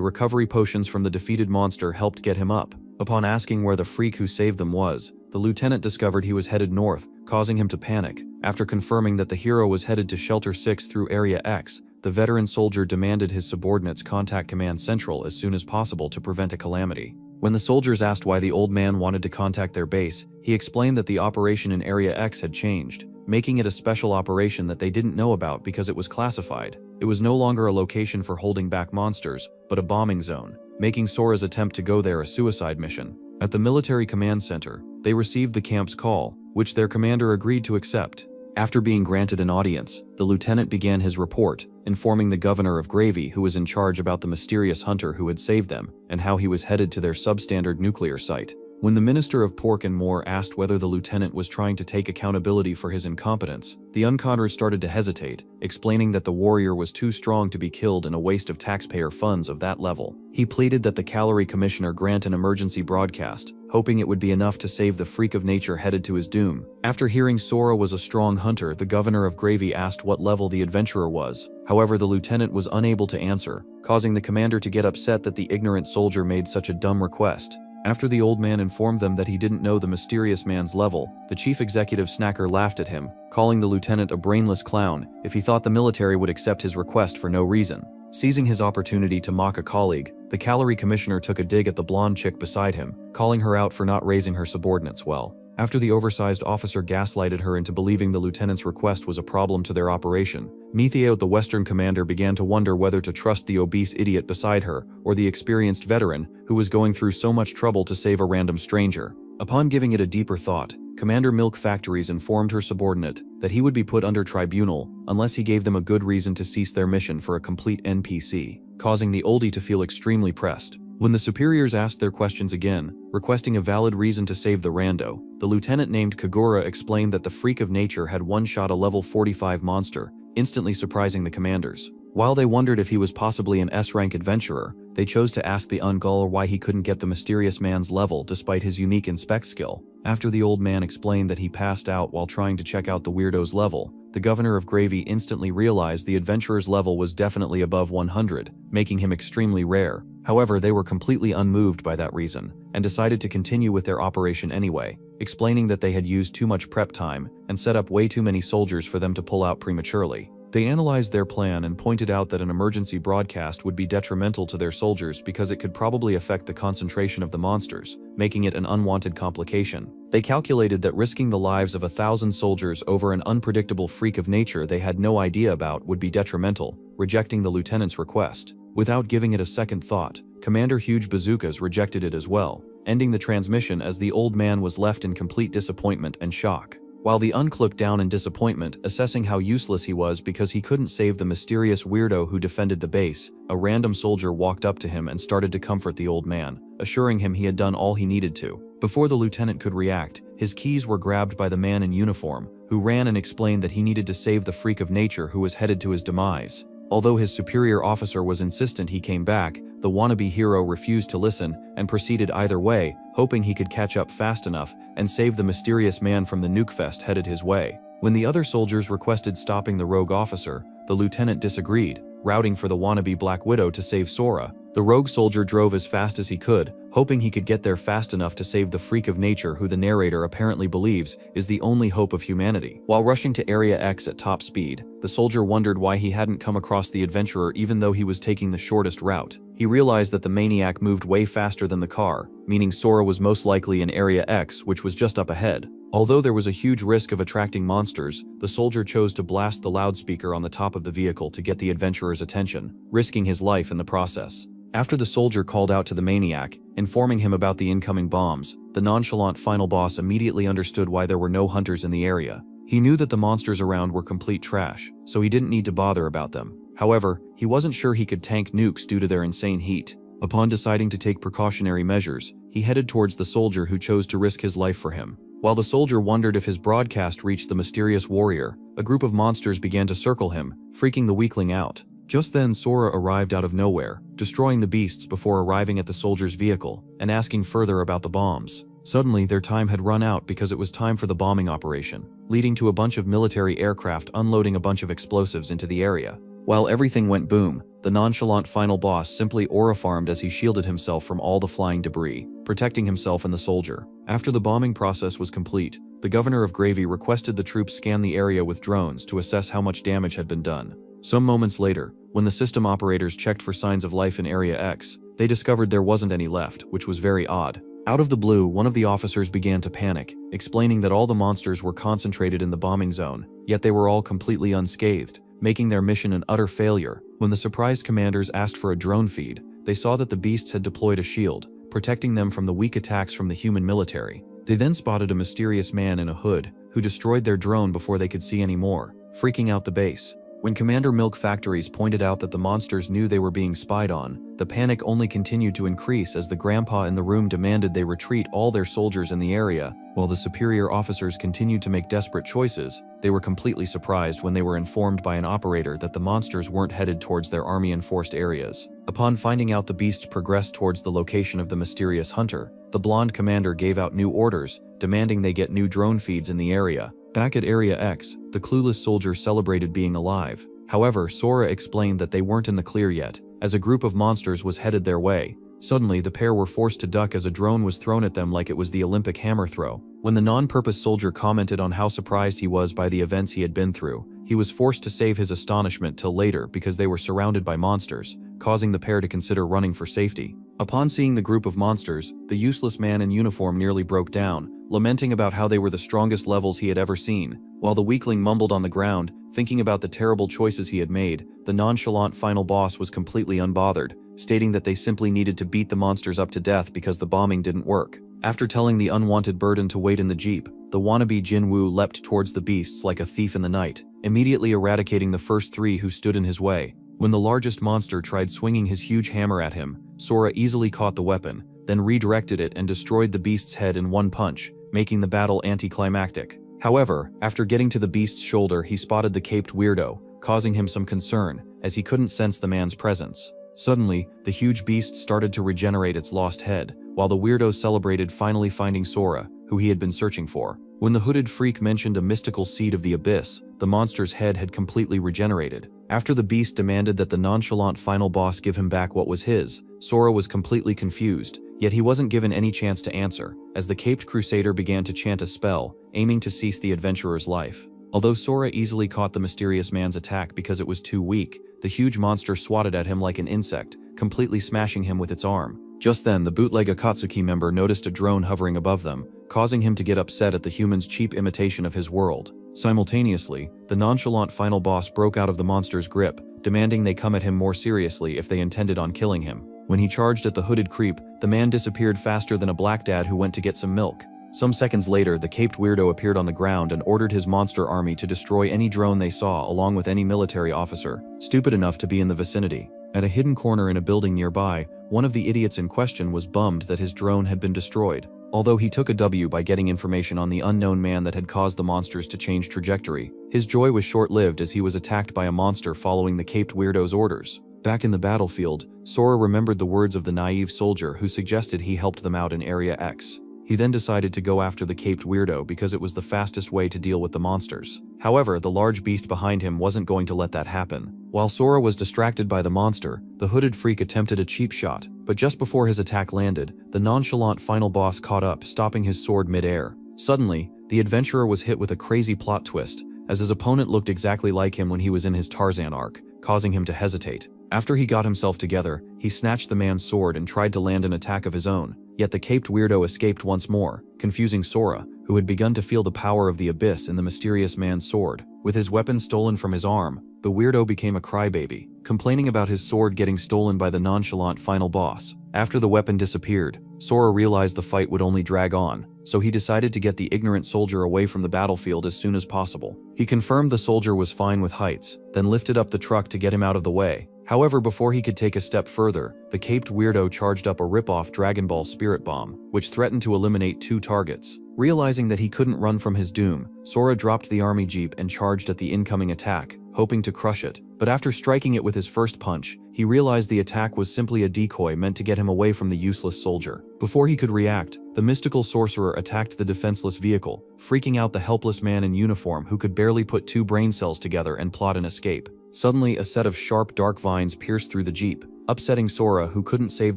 recovery potions from the defeated monster helped get him up. Upon asking where the freak who saved them was, the lieutenant discovered he was headed north, causing him to panic. After confirming that the hero was headed to Shelter 6 through Area X, the veteran soldier demanded his subordinates contact Command Central as soon as possible to prevent a calamity. When the soldiers asked why the old man wanted to contact their base, he explained that the operation in Area X had changed, making it a special operation that they didn't know about because it was classified. It was no longer a location for holding back monsters, but a bombing zone, making Sora's attempt to go there a suicide mission. At the military command center, they received the camp's call, which their commander agreed to accept. After being granted an audience, the lieutenant began his report, informing the governor of Gravy, who was in charge, about the mysterious hunter who had saved them and how he was headed to their substandard nuclear site. When the Minister of Pork and More asked whether the lieutenant was trying to take accountability for his incompetence, the Unconner started to hesitate, explaining that the warrior was too strong to be killed in a waste of taxpayer funds of that level. He pleaded that the Calorie Commissioner grant an emergency broadcast, hoping it would be enough to save the freak of nature headed to his doom. After hearing Sora was a strong hunter, the governor of Gravy asked what level the adventurer was. However, the lieutenant was unable to answer, causing the commander to get upset that the ignorant soldier made such a dumb request. After the old man informed them that he didn't know the mysterious man's level, the chief executive Snacker laughed at him, calling the lieutenant a brainless clown if he thought the military would accept his request for no reason. Seizing his opportunity to mock a colleague, the Calorie Commissioner took a dig at the blonde chick beside him, calling her out for not raising her subordinates well. After the oversized officer gaslighted her into believing the lieutenant's request was a problem to their operation, Nithio, the Western commander, began to wonder whether to trust the obese idiot beside her or the experienced veteran who was going through so much trouble to save a random stranger. Upon giving it a deeper thought, Commander Milk Factories informed her subordinate that he would be put under tribunal unless he gave them a good reason to cease their mission for a complete NPC, causing the oldie to feel extremely pressed. When the superiors asked their questions again, requesting a valid reason to save the rando, the lieutenant named Kagura explained that the freak of nature had one-shot a level 45 monster, instantly surprising the commanders. While they wondered if he was possibly an S-rank adventurer, they chose to ask the Ungul why he couldn't get the mysterious man's level despite his unique inspect skill. After the old man explained that he passed out while trying to check out the weirdo's level, the governor of Gravy instantly realized the adventurer's level was definitely above 100, making him extremely rare. However, they were completely unmoved by that reason, and decided to continue with their operation anyway, explaining that they had used too much prep time and set up way too many soldiers for them to pull out prematurely. They analyzed their plan and pointed out that an emergency broadcast would be detrimental to their soldiers because it could probably affect the concentration of the monsters, making it an unwanted complication. They calculated that risking the lives of 1,000 soldiers over an unpredictable freak of nature they had no idea about would be detrimental, rejecting the lieutenant's request. Without giving it a second thought, Commander Huge Bazookas rejected it as well, ending the transmission as the old man was left in complete disappointment and shock. While the Unk looked down in disappointment, assessing how useless he was because he couldn't save the mysterious weirdo who defended the base, a random soldier walked up to him and started to comfort the old man, assuring him he had done all he needed to. Before the lieutenant could react, his keys were grabbed by the man in uniform, who ran and explained that he needed to save the freak of nature who was headed to his demise. Although his superior officer was insistent he came back, the wannabe hero refused to listen and proceeded either way, hoping he could catch up fast enough and save the mysterious man from the nuke fest headed his way. When the other soldiers requested stopping the rogue officer, the lieutenant disagreed, routing for the wannabe Black Widow to save Sora. The rogue soldier drove as fast as he could, hoping he could get there fast enough to save the freak of nature who the narrator apparently believes is the only hope of humanity. While rushing to Area X at top speed, the soldier wondered why he hadn't come across the adventurer even though he was taking the shortest route. He realized that the maniac moved way faster than the car, meaning Sora was most likely in Area X, which was just up ahead. Although there was a huge risk of attracting monsters, the soldier chose to blast the loudspeaker on the top of the vehicle to get the adventurer's attention, risking his life in the process. After the soldier called out to the maniac, informing him about the incoming bombs, the nonchalant final boss immediately understood why there were no hunters in the area. He knew that the monsters around were complete trash, so he didn't need to bother about them. However, he wasn't sure he could tank nukes due to their insane heat. Upon deciding to take precautionary measures, he headed towards the soldier who chose to risk his life for him. While the soldier wondered if his broadcast reached the mysterious warrior, a group of monsters began to circle him, freaking the weakling out. Just then Sora arrived out of nowhere, destroying the beasts before arriving at the soldier's vehicle and asking further about the bombs. Suddenly, their time had run out because it was time for the bombing operation, leading to a bunch of military aircraft unloading a bunch of explosives into the area. While everything went boom, the nonchalant final boss simply aura-farmed as he shielded himself from all the flying debris, protecting himself and the soldier. After the bombing process was complete, the governor of Gravy requested the troops scan the area with drones to assess how much damage had been done. Some moments later, when the system operators checked for signs of life in Area X, they discovered there wasn't any left, which was very odd. Out of the blue, one of the officers began to panic, explaining that all the monsters were concentrated in the bombing zone, yet they were all completely unscathed, making their mission an utter failure. When the surprised commanders asked for a drone feed, they saw that the beasts had deployed a shield, protecting them from the weak attacks from the human military. They then spotted a mysterious man in a hood, who destroyed their drone before they could see any more, freaking out the base. When Commander Milk Factories pointed out that the monsters knew they were being spied on, the panic only continued to increase as the grandpa in the room demanded they retreat all their soldiers in the area. While the superior officers continued to make desperate choices, they were completely surprised when they were informed by an operator that the monsters weren't headed towards their army-enforced areas. Upon finding out the beasts progressed towards the location of the mysterious hunter, the blonde commander gave out new orders, demanding they get new drone feeds in the area. Back at Area X, the clueless soldier celebrated being alive. However, Sora explained that they weren't in the clear yet, as a group of monsters was headed their way. Suddenly, the pair were forced to duck as a drone was thrown at them like it was the Olympic hammer throw. When the non-purpose soldier commented on how surprised he was by the events he had been through, he was forced to save his astonishment till later because they were surrounded by monsters, causing the pair to consider running for safety. Upon seeing the group of monsters, the useless man in uniform nearly broke down, lamenting about how they were the strongest levels he had ever seen. While the weakling mumbled on the ground, thinking about the terrible choices he had made, the nonchalant final boss was completely unbothered, stating that they simply needed to beat the monsters up to death because the bombing didn't work. After telling the unwanted burden to wait in the jeep, the wannabe Jinwoo leapt towards the beasts like a thief in the night, immediately eradicating the first three who stood in his way. When the largest monster tried swinging his huge hammer at him, Sora easily caught the weapon, then redirected it and destroyed the beast's head in one punch, making the battle anticlimactic. However, after getting to the beast's shoulder, he spotted the caped weirdo, causing him some concern, as he couldn't sense the man's presence. Suddenly, the huge beast started to regenerate its lost head, while the weirdo celebrated finally finding Sora, who he had been searching for. When the hooded freak mentioned a mystical seed of the abyss, the monster's head had completely regenerated. After the beast demanded that the nonchalant final boss give him back what was his, Sora was completely confused, yet he wasn't given any chance to answer, as the caped crusader began to chant a spell, aiming to cease the adventurer's life. Although Sora easily caught the mysterious man's attack because it was too weak, the huge monster swatted at him like an insect, completely smashing him with its arm. Just then, the bootleg Akatsuki member noticed a drone hovering above them, causing him to get upset at the human's cheap imitation of his world. Simultaneously, the nonchalant final boss broke out of the monster's grip, demanding they come at him more seriously if they intended on killing him. When he charged at the hooded creep, the man disappeared faster than a black dad who went to get some milk. Some seconds later, the caped weirdo appeared on the ground and ordered his monster army to destroy any drone they saw along with any military officer stupid enough to be in the vicinity. At a hidden corner in a building nearby, one of the idiots in question was bummed that his drone had been destroyed. Although he took a W by getting information on the unknown man that had caused the monsters to change trajectory, his joy was short-lived as he was attacked by a monster following the caped weirdo's orders. Back in the battlefield, Sora remembered the words of the naive soldier who suggested he helped them out in Area X. He then decided to go after the caped weirdo because it was the fastest way to deal with the monsters. However, the large beast behind him wasn't going to let that happen. While Sora was distracted by the monster, the hooded freak attempted a cheap shot, but just before his attack landed, the nonchalant final boss caught up, stopping his sword mid-air. Suddenly, the adventurer was hit with a crazy plot twist, as his opponent looked exactly like him when he was in his Tarzan arc, causing him to hesitate. After he got himself together, he snatched the man's sword and tried to land an attack of his own, yet the caped weirdo escaped once more, confusing Sora, who had begun to feel the power of the abyss in the mysterious man's sword. With his weapon stolen from his arm, the weirdo became a crybaby, complaining about his sword getting stolen by the nonchalant final boss. After the weapon disappeared, Sora realized the fight would only drag on, so he decided to get the ignorant soldier away from the battlefield as soon as possible. He confirmed the soldier was fine with heights, then lifted up the truck to get him out of the way. However, before he could take a step further, the caped weirdo charged up a rip-off Dragon Ball Spirit Bomb, which threatened to eliminate 2 targets. Realizing that he couldn't run from his doom, Sora dropped the army jeep and charged at the incoming attack, hoping to crush it. But after striking it with his first punch, he realized the attack was simply a decoy meant to get him away from the useless soldier. Before he could react, the mystical sorcerer attacked the defenseless vehicle, freaking out the helpless man in uniform who could barely put 2 brain cells together and plot an escape. Suddenly, a set of sharp dark vines pierced through the jeep, upsetting Sora, who couldn't save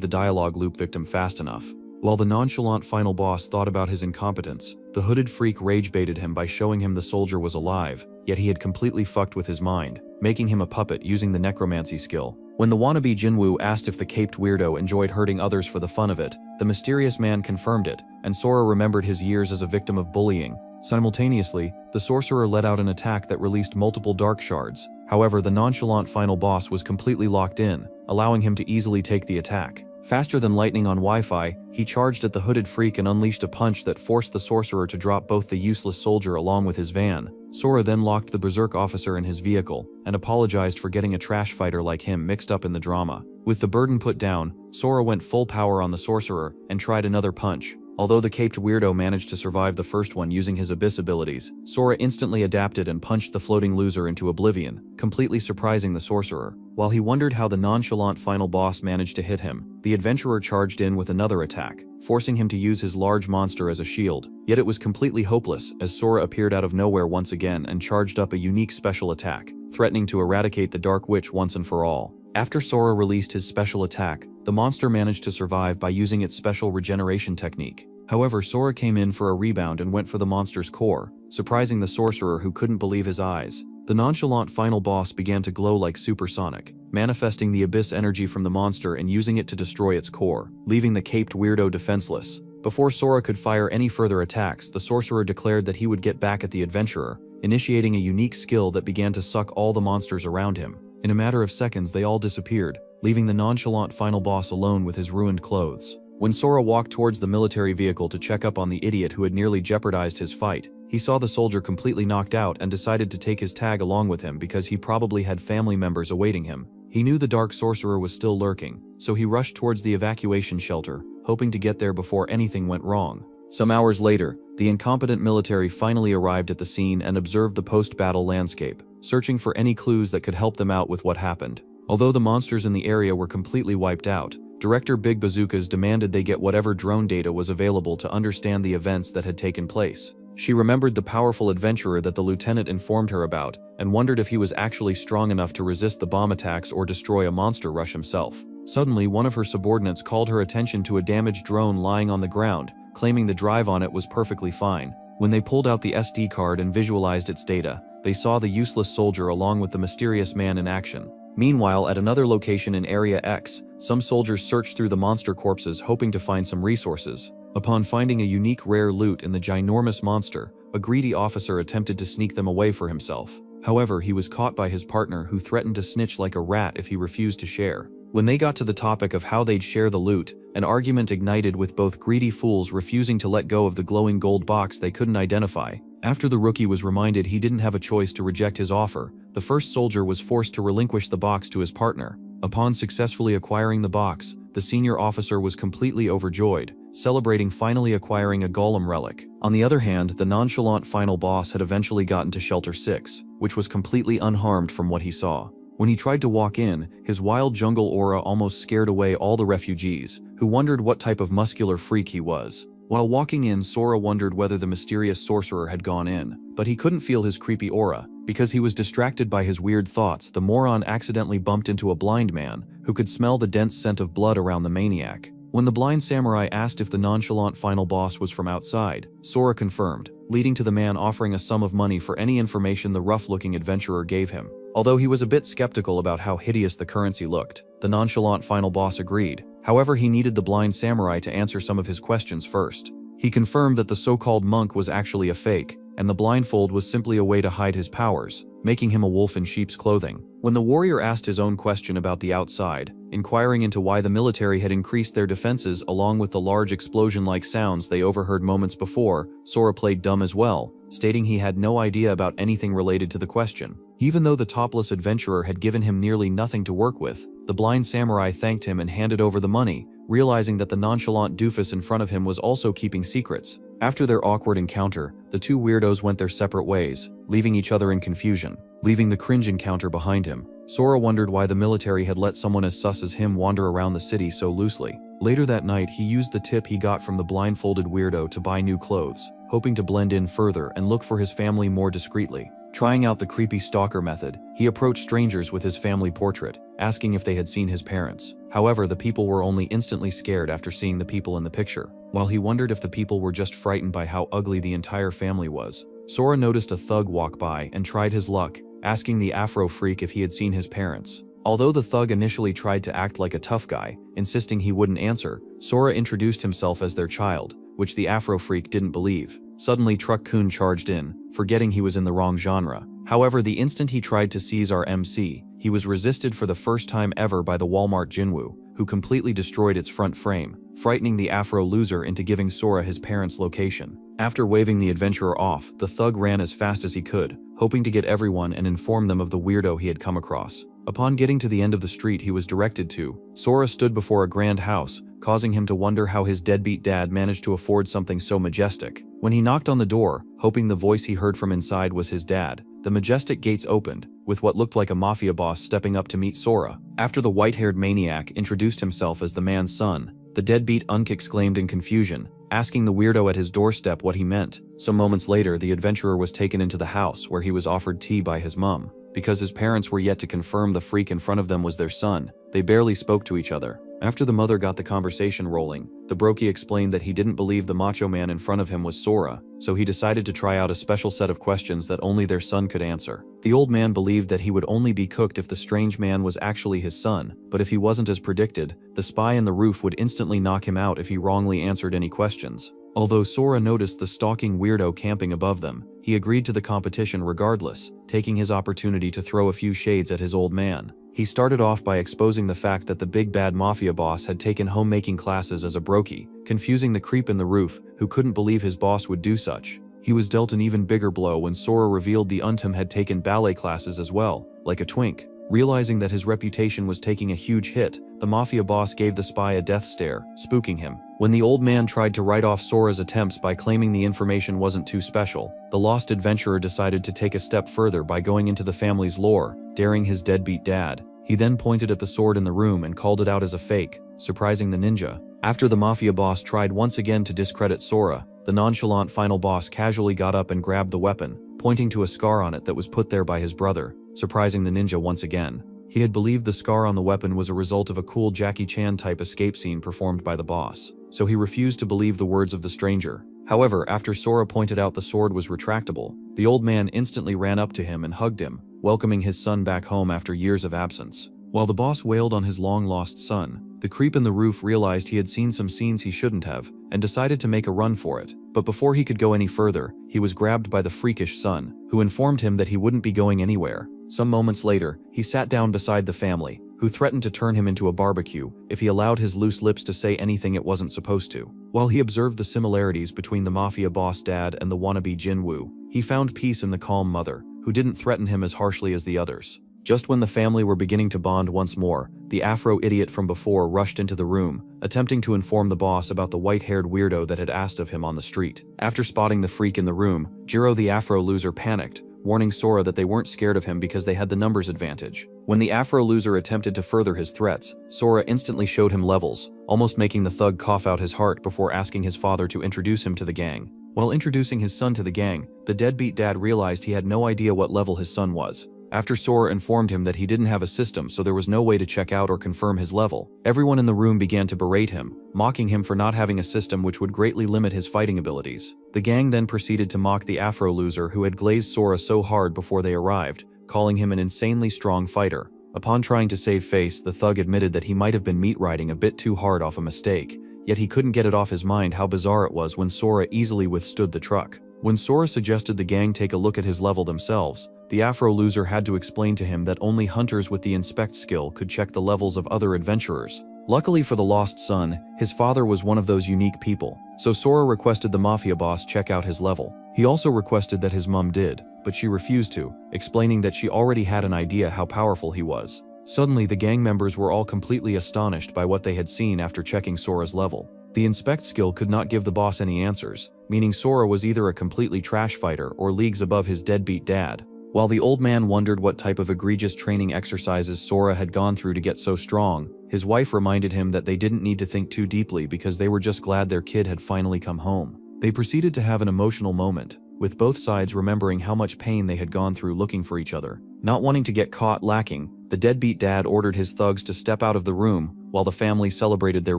the dialogue loop victim fast enough. While the nonchalant final boss thought about his incompetence, the hooded freak rage-baited him by showing him the soldier was alive, yet he had completely fucked with his mind, making him a puppet using the necromancy skill. When the wannabe Jinwoo asked if the caped weirdo enjoyed hurting others for the fun of it, the mysterious man confirmed it, and Sora remembered his years as a victim of bullying. Simultaneously, the sorcerer let out an attack that released multiple dark shards. However, the nonchalant final boss was completely locked in, allowing him to easily take the attack. Faster than lightning on Wi-Fi, he charged at the hooded freak and unleashed a punch that forced the sorcerer to drop both the useless soldier along with his van. Sora then locked the berserk officer in his vehicle, and apologized for getting a trash fighter like him mixed up in the drama. With the burden put down, Sora went full power on the sorcerer, and tried another punch. Although the caped weirdo managed to survive the first one using his abyss abilities, Sora instantly adapted and punched the floating loser into oblivion, completely surprising the sorcerer. While he wondered how the nonchalant final boss managed to hit him, the adventurer charged in with another attack, forcing him to use his large monster as a shield. Yet it was completely hopeless, as Sora appeared out of nowhere once again and charged up a unique special attack, threatening to eradicate the Dark Witch once and for all. After Sora released his special attack, the monster managed to survive by using its special regeneration technique. However, Sora came in for a rebound and went for the monster's core, surprising the sorcerer who couldn't believe his eyes. The nonchalant final boss began to glow like supersonic, manifesting the abyss energy from the monster and using it to destroy its core, leaving the caped weirdo defenseless. Before Sora could fire any further attacks, the sorcerer declared that he would get back at the adventurer, initiating a unique skill that began to suck all the monsters around him. In a matter of seconds, they all disappeared, leaving the nonchalant final boss alone with his ruined clothes. When Sora walked towards the military vehicle to check up on the idiot who had nearly jeopardized his fight, he saw the soldier completely knocked out and decided to take his tag along with him because he probably had family members awaiting him. He knew the dark sorcerer was still lurking, so he rushed towards the evacuation shelter, hoping to get there before anything went wrong. Some hours later, the incompetent military finally arrived at the scene and observed the post-battle landscape, searching for any clues that could help them out with what happened. Although the monsters in the area were completely wiped out, Director Big Bazookas demanded they get whatever drone data was available to understand the events that had taken place. She remembered the powerful adventurer that the lieutenant informed her about, and wondered if he was actually strong enough to resist the bomb attacks or destroy a monster rush himself. Suddenly, one of her subordinates called her attention to a damaged drone lying on the ground, claiming the drive on it was perfectly fine. When they pulled out the SD card and visualized its data, they saw the useless soldier along with the mysterious man in action. Meanwhile, at another location in Area X, some soldiers searched through the monster corpses hoping to find some resources. Upon finding a unique rare loot in the ginormous monster, a greedy officer attempted to sneak them away for himself. However, he was caught by his partner who threatened to snitch like a rat if he refused to share. When they got to the topic of how they'd share the loot, an argument ignited with both greedy fools refusing to let go of the glowing gold box they couldn't identify. After the rookie was reminded he didn't have a choice to reject his offer, the first soldier was forced to relinquish the box to his partner. Upon successfully acquiring the box, the senior officer was completely overjoyed, celebrating finally acquiring a golem relic. On the other hand, the nonchalant final boss had eventually gotten to Shelter 6, which was completely unharmed from what he saw. When he tried to walk in, his wild jungle aura almost scared away all the refugees, who wondered what type of muscular freak he was. While walking in, Sora wondered whether the mysterious sorcerer had gone in, but he couldn't feel his creepy aura. Because he was distracted by his weird thoughts, the moron accidentally bumped into a blind man, who could smell the dense scent of blood around the maniac. When the blind samurai asked if the nonchalant final boss was from outside, Sora confirmed, leading to the man offering a sum of money for any information the rough-looking adventurer gave him. Although he was a bit skeptical about how hideous the currency looked, the nonchalant final boss agreed. However, he needed the blind samurai to answer some of his questions first. He confirmed that the so-called monk was actually a fake, and the blindfold was simply a way to hide his powers, making him a wolf in sheep's clothing. When the warrior asked his own question about the outside, inquiring into why the military had increased their defenses along with the large explosion-like sounds they overheard moments before, Sora played dumb as well, stating he had no idea about anything related to the question. Even though the topless adventurer had given him nearly nothing to work with, the blind samurai thanked him and handed over the money, realizing that the nonchalant doofus in front of him was also keeping secrets. After their awkward encounter, the two weirdos went their separate ways, leaving each other in confusion. Leaving the cringe encounter behind him, Sora wondered why the military had let someone as sus as him wander around the city so loosely. Later that night, he used the tip he got from the blindfolded weirdo to buy new clothes, hoping to blend in further and look for his family more discreetly. Trying out the creepy stalker method, he approached strangers with his family portrait, asking if they had seen his parents. However, the people were only instantly scared after seeing the people in the picture. While he wondered if the people were just frightened by how ugly the entire family was, Sora noticed a thug walk by and tried his luck, asking the Afro freak if he had seen his parents. Although the thug initially tried to act like a tough guy, insisting he wouldn't answer, Sora introduced himself as their child, which the Afro freak didn't believe. Suddenly Truck-kun charged in, forgetting he was in the wrong genre. However, the instant he tried to seize our MC, he was resisted for the first time ever by the Walmart Jinwoo, who completely destroyed its front frame, frightening the Afro loser into giving Sora his parents' location. After waving the adventurer off, the thug ran as fast as he could, hoping to get everyone and inform them of the weirdo he had come across. Upon getting to the end of the street he was directed to, Sora stood before a grand house, causing him to wonder how his deadbeat dad managed to afford something so majestic. When he knocked on the door, hoping the voice he heard from inside was his dad, the majestic gates opened, with what looked like a mafia boss stepping up to meet Sora. After the white-haired maniac introduced himself as the man's son, the deadbeat Unk exclaimed in confusion, asking the weirdo at his doorstep what he meant. Some moments later, the adventurer was taken into the house where he was offered tea by his mum. Because his parents were yet to confirm the freak in front of them was their son, they barely spoke to each other. After the mother got the conversation rolling, the brokey explained that he didn't believe the macho man in front of him was Sora, so he decided to try out a special set of questions that only their son could answer. The old man believed that he would only be cooked if the strange man was actually his son, but if he wasn't as predicted, the spy in the roof would instantly knock him out if he wrongly answered any questions. Although Sora noticed the stalking weirdo camping above them, he agreed to the competition regardless, taking his opportunity to throw a few shades at his old man. He started off by exposing the fact that the big bad mafia boss had taken homemaking classes as a brokey, confusing the creep in the roof, who couldn't believe his boss would do such. He was dealt an even bigger blow when Sora revealed the Untum had taken ballet classes as well, like a twink. Realizing that his reputation was taking a huge hit, the mafia boss gave the spy a death stare, spooking him. When the old man tried to write off Sora's attempts by claiming the information wasn't too special, the lost adventurer decided to take a step further by going into the family's lore, daring his deadbeat dad. He then pointed at the sword in the room and called it out as a fake, surprising the ninja. After the mafia boss tried once again to discredit Sora, the nonchalant final boss casually got up and grabbed the weapon, pointing to a scar on it that was put there by his brother, surprising the ninja once again. He had believed the scar on the weapon was a result of a cool Jackie Chan type escape scene performed by the boss, so he refused to believe the words of the stranger. However, after Sora pointed out the sword was retractable, the old man instantly ran up to him and hugged him, welcoming his son back home after years of absence. While the boss wailed on his long-lost son, the creep in the roof realized he had seen some scenes he shouldn't have, and decided to make a run for it. But before he could go any further, he was grabbed by the freakish son, who informed him that he wouldn't be going anywhere. Some moments later, he sat down beside the family, who threatened to turn him into a barbecue if he allowed his loose lips to say anything it wasn't supposed to. While he observed the similarities between the mafia boss dad and the wannabe Jinwoo, he found peace in the calm mother, who didn't threaten him as harshly as the others. Just when the family were beginning to bond once more, the Afro idiot from before rushed into the room, attempting to inform the boss about the white-haired weirdo that had asked of him on the street. After spotting the freak in the room, Jiro the Afro loser panicked, warning Sora that they weren't scared of him because they had the numbers advantage. When the Afro loser attempted to further his threats, Sora instantly showed him levels, almost making the thug cough out his heart before asking his father to introduce him to the gang. While introducing his son to the gang, the deadbeat dad realized he had no idea what level his son was. After Sora informed him that he didn't have a system, so there was no way to check out or confirm his level, everyone in the room began to berate him, mocking him for not having a system which would greatly limit his fighting abilities. The gang then proceeded to mock the Afro loser who had glazed Sora so hard before they arrived, calling him an insanely strong fighter. Upon trying to save face, the thug admitted that he might have been meat riding a bit too hard off a mistake, yet he couldn't get it off his mind how bizarre it was when Sora easily withstood the truck. When Sora suggested the gang take a look at his level themselves, the Afro loser had to explain to him that only hunters with the inspect skill could check the levels of other adventurers. Luckily for the lost son, his father was one of those unique people, so Sora requested the mafia boss check out his level. He also requested that his mom did, but she refused to, explaining that she already had an idea how powerful he was. Suddenly, the gang members were all completely astonished by what they had seen after checking Sora's level. The inspect skill could not give the boss any answers, meaning Sora was either a completely trash fighter or leagues above his deadbeat dad. While the old man wondered what type of egregious training exercises Sora had gone through to get so strong, his wife reminded him that they didn't need to think too deeply because they were just glad their kid had finally come home. They proceeded to have an emotional moment, with both sides remembering how much pain they had gone through looking for each other. Not wanting to get caught lacking, the deadbeat dad ordered his thugs to step out of the room while the family celebrated their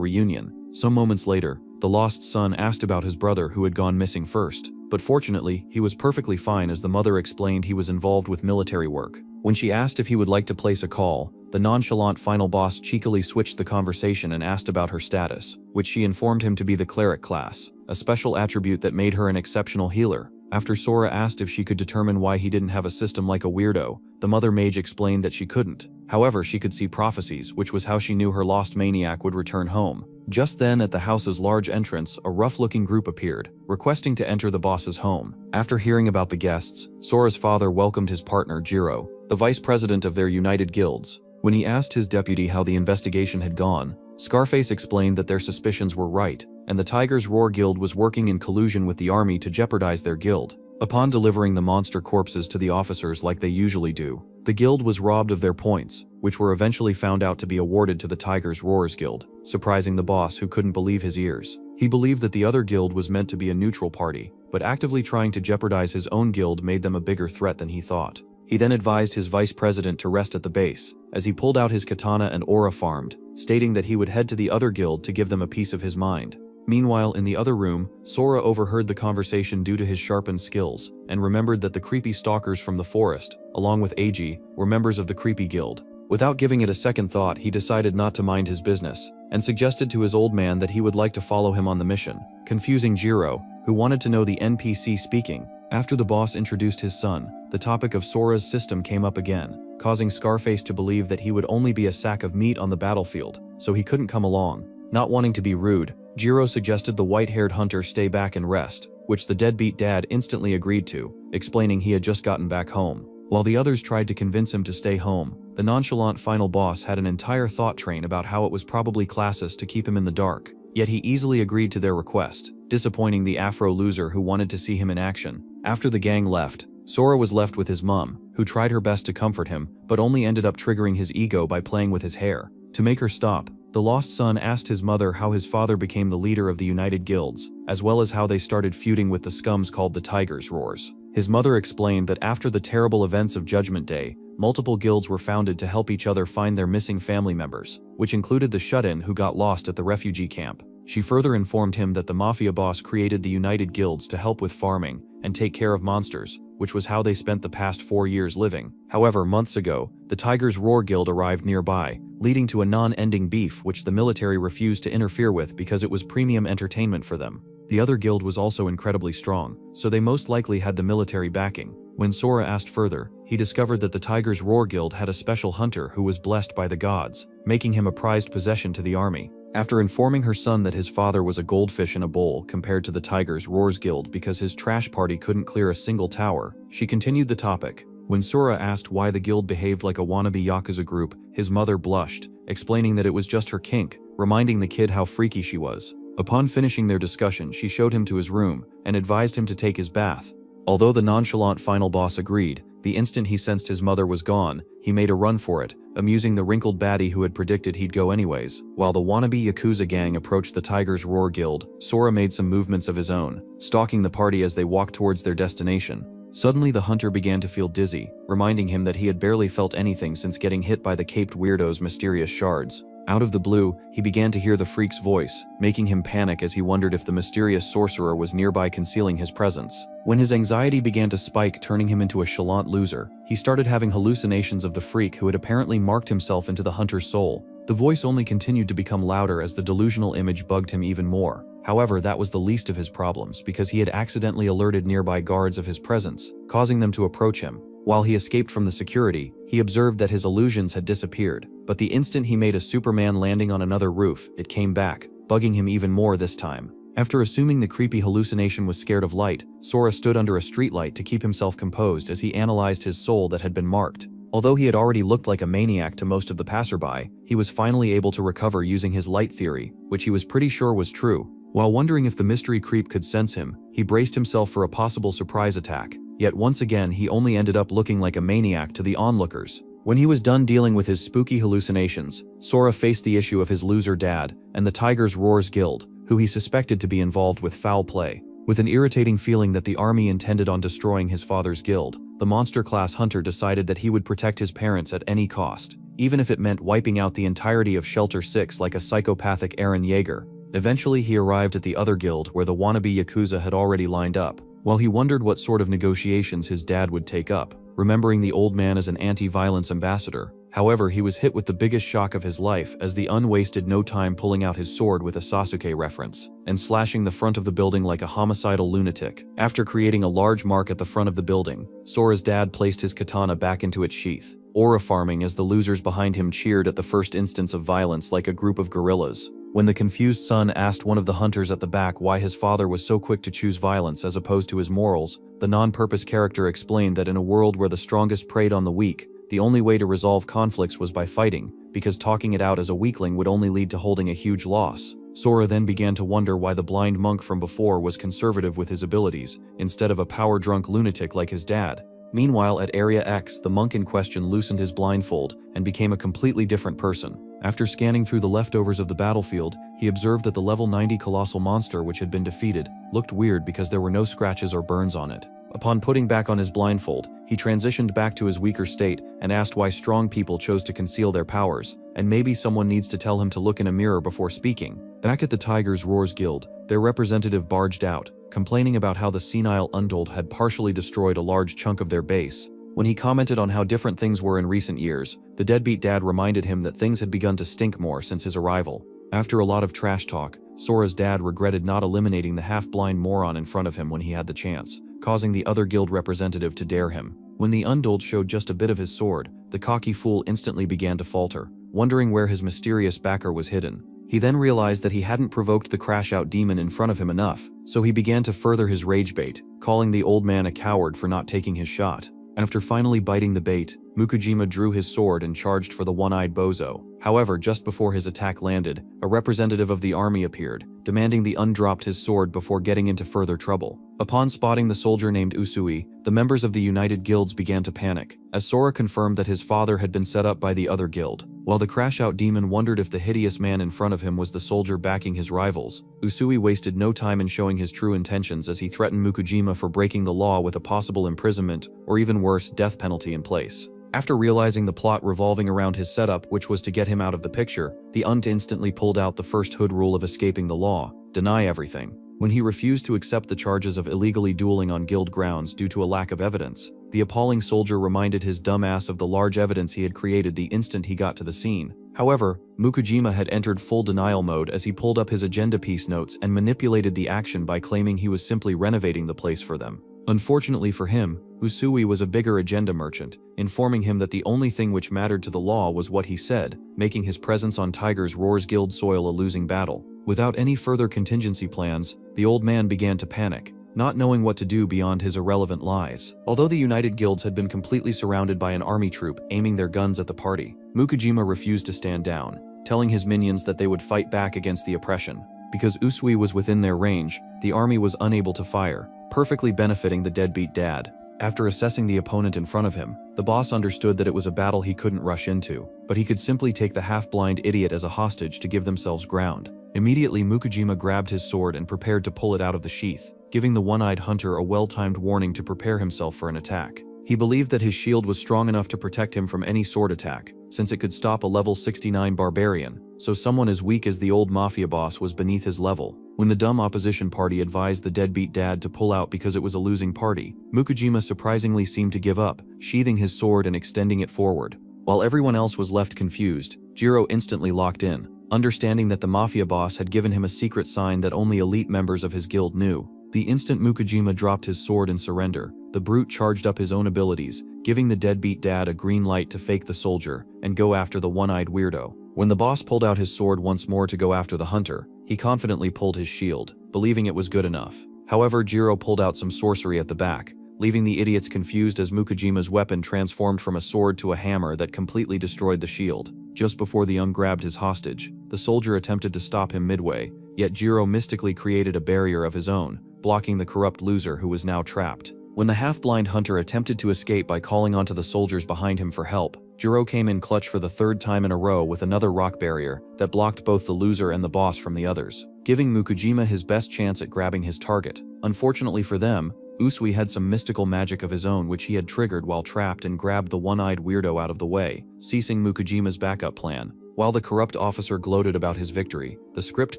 reunion. Some moments later, the lost son asked about his brother who had gone missing first, but fortunately, he was perfectly fine as the mother explained he was involved with military work. When she asked if he would like to place a call, the nonchalant final boss cheekily switched the conversation and asked about her status, which she informed him to be the cleric class, a special attribute that made her an exceptional healer. After Sora asked if she could determine why he didn't have a system like a weirdo, the mother mage explained that she couldn't. However, she could see prophecies, which was how she knew her lost maniac would return home. Just then, at the house's large entrance, a rough-looking group appeared, requesting to enter the boss's home. After hearing about the guests, Sora's father welcomed his partner, Jiro, the vice president of their united guilds. When he asked his deputy how the investigation had gone, Scarface explained that their suspicions were right, and the Tiger's Roar Guild was working in collusion with the army to jeopardize their guild. Upon delivering the monster corpses to the officers like they usually do, the guild was robbed of their points, which were eventually found out to be awarded to the Tiger's Roars Guild, surprising the boss who couldn't believe his ears. He believed that the other guild was meant to be a neutral party, but actively trying to jeopardize his own guild made them a bigger threat than he thought. He then advised his vice president to rest at the base, as he pulled out his katana and aura farmed, stating that he would head to the other guild to give them a piece of his mind. Meanwhile, in the other room, Sora overheard the conversation due to his sharpened skills, and remembered that the creepy stalkers from the forest, along with Eiji, were members of the Creepy Guild. Without giving it a second thought, he decided not to mind his business, and suggested to his old man that he would like to follow him on the mission, confusing Jiro, who wanted to know the NPC speaking. After the boss introduced his son, the topic of Sora's system came up again, causing Scarface to believe that he would only be a sack of meat on the battlefield, so he couldn't come along. Not wanting to be rude, Jiro suggested the white-haired hunter stay back and rest, which the deadbeat dad instantly agreed to, explaining he had just gotten back home. While the others tried to convince him to stay home, the nonchalant final boss had an entire thought train about how it was probably classist to keep him in the dark, yet he easily agreed to their request, disappointing the Afro loser who wanted to see him in action. After the gang left, Sora was left with his mom, who tried her best to comfort him, but only ended up triggering his ego by playing with his hair. To make her stop, the lost son asked his mother how his father became the leader of the United Guilds, as well as how they started feuding with the scums called the Tiger's Roars. His mother explained that after the terrible events of Judgment Day, multiple guilds were founded to help each other find their missing family members, which included the shut-in who got lost at the refugee camp. She further informed him that the mafia boss created the United Guilds to help with farming and take care of monsters, which was how they spent the past 4 years living. However, months ago, the Tiger's Roar Guild arrived nearby, leading to a non-ending beef which the military refused to interfere with because it was premium entertainment for them. The other guild was also incredibly strong, so they most likely had the military backing. When Sora asked further, he discovered that the Tiger's Roar Guild had a special hunter who was blessed by the gods, making him a prized possession to the army. After informing her son that his father was a goldfish in a bowl compared to the Tiger's Roars Guild because his trash party couldn't clear a single tower, she continued the topic. When Sora asked why the guild behaved like a wannabe Yakuza group, his mother blushed, explaining that it was just her kink, reminding the kid how freaky she was. Upon finishing their discussion, she showed him to his room and advised him to take his bath. Although the nonchalant final boss agreed, the instant he sensed his mother was gone, he made a run for it, amusing the wrinkled baddie who had predicted he'd go anyways. While the wannabe Yakuza gang approached the Tiger's Roar Guild, Sora made some movements of his own, stalking the party as they walked towards their destination. Suddenly the hunter began to feel dizzy, reminding him that he had barely felt anything since getting hit by the caped weirdo's mysterious shards. Out of the blue, he began to hear the freak's voice, making him panic as he wondered if the mysterious sorcerer was nearby concealing his presence. When his anxiety began to spike, turning him into a chalant loser, he started having hallucinations of the freak who had apparently marked himself into the hunter's soul. The voice only continued to become louder as the delusional image bugged him even more. However, that was the least of his problems because he had accidentally alerted nearby guards of his presence, causing them to approach him. While he escaped from the security, he observed that his illusions had disappeared, but the instant he made a Superman landing on another roof, it came back, bugging him even more this time. After assuming the creepy hallucination was scared of light, Sora stood under a streetlight to keep himself composed as he analyzed his soul that had been marked. Although he had already looked like a maniac to most of the passerby, he was finally able to recover using his light theory, which he was pretty sure was true. While wondering if the mystery creep could sense him, he braced himself for a possible surprise attack. Yet once again he only ended up looking like a maniac to the onlookers. When he was done dealing with his spooky hallucinations, Sora faced the issue of his loser dad and the Tiger's Roars Guild, who he suspected to be involved with foul play. With an irritating feeling that the army intended on destroying his father's guild, the monster-class hunter decided that he would protect his parents at any cost, even if it meant wiping out the entirety of Shelter 6 like a psychopathic Eren Yeager. Eventually he arrived at the other guild where the wannabe Yakuza had already lined up. While he wondered what sort of negotiations his dad would take up, remembering the old man as an anti-violence ambassador. However, he was hit with the biggest shock of his life as the unwasted no time pulling out his sword with a Sasuke reference, and slashing the front of the building like a homicidal lunatic. After creating a large mark at the front of the building, Sora's dad placed his katana back into its sheath, aura farming as the losers behind him cheered at the first instance of violence like a group of gorillas. When the confused son asked one of the hunters at the back why his father was so quick to choose violence as opposed to his morals, the non-purpose character explained that in a world where the strongest preyed on the weak, the only way to resolve conflicts was by fighting, because talking it out as a weakling would only lead to holding a huge loss. Sora then began to wonder why the blind monk from before was conservative with his abilities, instead of a power-drunk lunatic like his dad. Meanwhile, at Area X, the monk in question loosened his blindfold and became a completely different person. After scanning through the leftovers of the battlefield, he observed that the level 90 colossal monster which had been defeated looked weird because there were no scratches or burns on it. Upon putting back on his blindfold, he transitioned back to his weaker state and asked why strong people chose to conceal their powers, and maybe someone needs to tell him to look in a mirror before speaking. Back at the Tiger's Roars Guild, their representative barged out, complaining about how the senile Untold had partially destroyed a large chunk of their base. When he commented on how different things were in recent years, the deadbeat dad reminded him that things had begun to stink more since his arrival. After a lot of trash talk, Sora's dad regretted not eliminating the half-blind moron in front of him when he had the chance, causing the other guild representative to dare him. When the Untold showed just a bit of his sword, the cocky fool instantly began to falter, wondering where his mysterious backer was hidden. He then realized that he hadn't provoked the crash-out demon in front of him enough, so he began to further his rage bait, calling the old man a coward for not taking his shot. After finally biting the bait, Mukujima drew his sword and charged for the one-eyed bozo. However, just before his attack landed, a representative of the army appeared, demanding the undropped his sword before getting into further trouble. Upon spotting the soldier named Usui, the members of the United Guilds began to panic, as Sora confirmed that his father had been set up by the other guild. While the crash-out demon wondered if the hideous man in front of him was the soldier backing his rivals, Usui wasted no time in showing his true intentions as he threatened Mukujima for breaking the law with a possible imprisonment, or even worse, death penalty in place. After realizing the plot revolving around his setup, which was to get him out of the picture, the Unt instantly pulled out the first hood rule of escaping the law: deny everything. When he refused to accept the charges of illegally dueling on guild grounds due to a lack of evidence, the appalling soldier reminded his dumb ass of the large evidence he had created the instant he got to the scene. However, Mukujima had entered full denial mode as he pulled up his agenda piece notes and manipulated the action by claiming he was simply renovating the place for them. Unfortunately for him, Usui was a bigger agenda merchant, informing him that the only thing which mattered to the law was what he said, making his presence on Tiger's Roars Guild soil a losing battle. Without any further contingency plans, the old man began to panic, not knowing what to do beyond his irrelevant lies. Although the United Guilds had been completely surrounded by an army troop aiming their guns at the party, Mukujima refused to stand down, telling his minions that they would fight back against the oppression. Because Usui was within their range, the army was unable to fire, perfectly benefiting the deadbeat dad. After assessing the opponent in front of him, the boss understood that it was a battle he couldn't rush into, but he could simply take the half-blind idiot as a hostage to give themselves ground. Immediately, Mukujima grabbed his sword and prepared to pull it out of the sheath, giving the one-eyed hunter a well-timed warning to prepare himself for an attack. He believed that his shield was strong enough to protect him from any sword attack, since it could stop a level 69 barbarian, so someone as weak as the old mafia boss was beneath his level. When the dumb opposition party advised the deadbeat dad to pull out because it was a losing party, Mukujima surprisingly seemed to give up, sheathing his sword and extending it forward. While everyone else was left confused, Jiro instantly locked in, understanding that the mafia boss had given him a secret sign that only elite members of his guild knew. The instant Mukujima dropped his sword in surrender, the brute charged up his own abilities, giving the deadbeat dad a green light to fake the soldier and go after the one-eyed weirdo. When the boss pulled out his sword once more to go after the hunter, he confidently pulled his shield, believing it was good enough. However, Jiro pulled out some sorcery at the back, leaving the idiots confused as Mukajima's weapon transformed from a sword to a hammer that completely destroyed the shield. Just before the young grabbed his hostage, the soldier attempted to stop him midway, yet Jiro mystically created a barrier of his own, blocking the corrupt loser who was now trapped. When the half-blind hunter attempted to escape by calling onto the soldiers behind him for help, Jiro came in clutch for the third time in a row with another rock barrier that blocked both the loser and the boss from the others, giving Mukujima his best chance at grabbing his target. Unfortunately for them, Usui had some mystical magic of his own which he had triggered while trapped and grabbed the one-eyed weirdo out of the way, ceasing Mukujima's backup plan. While the corrupt officer gloated about his victory, the script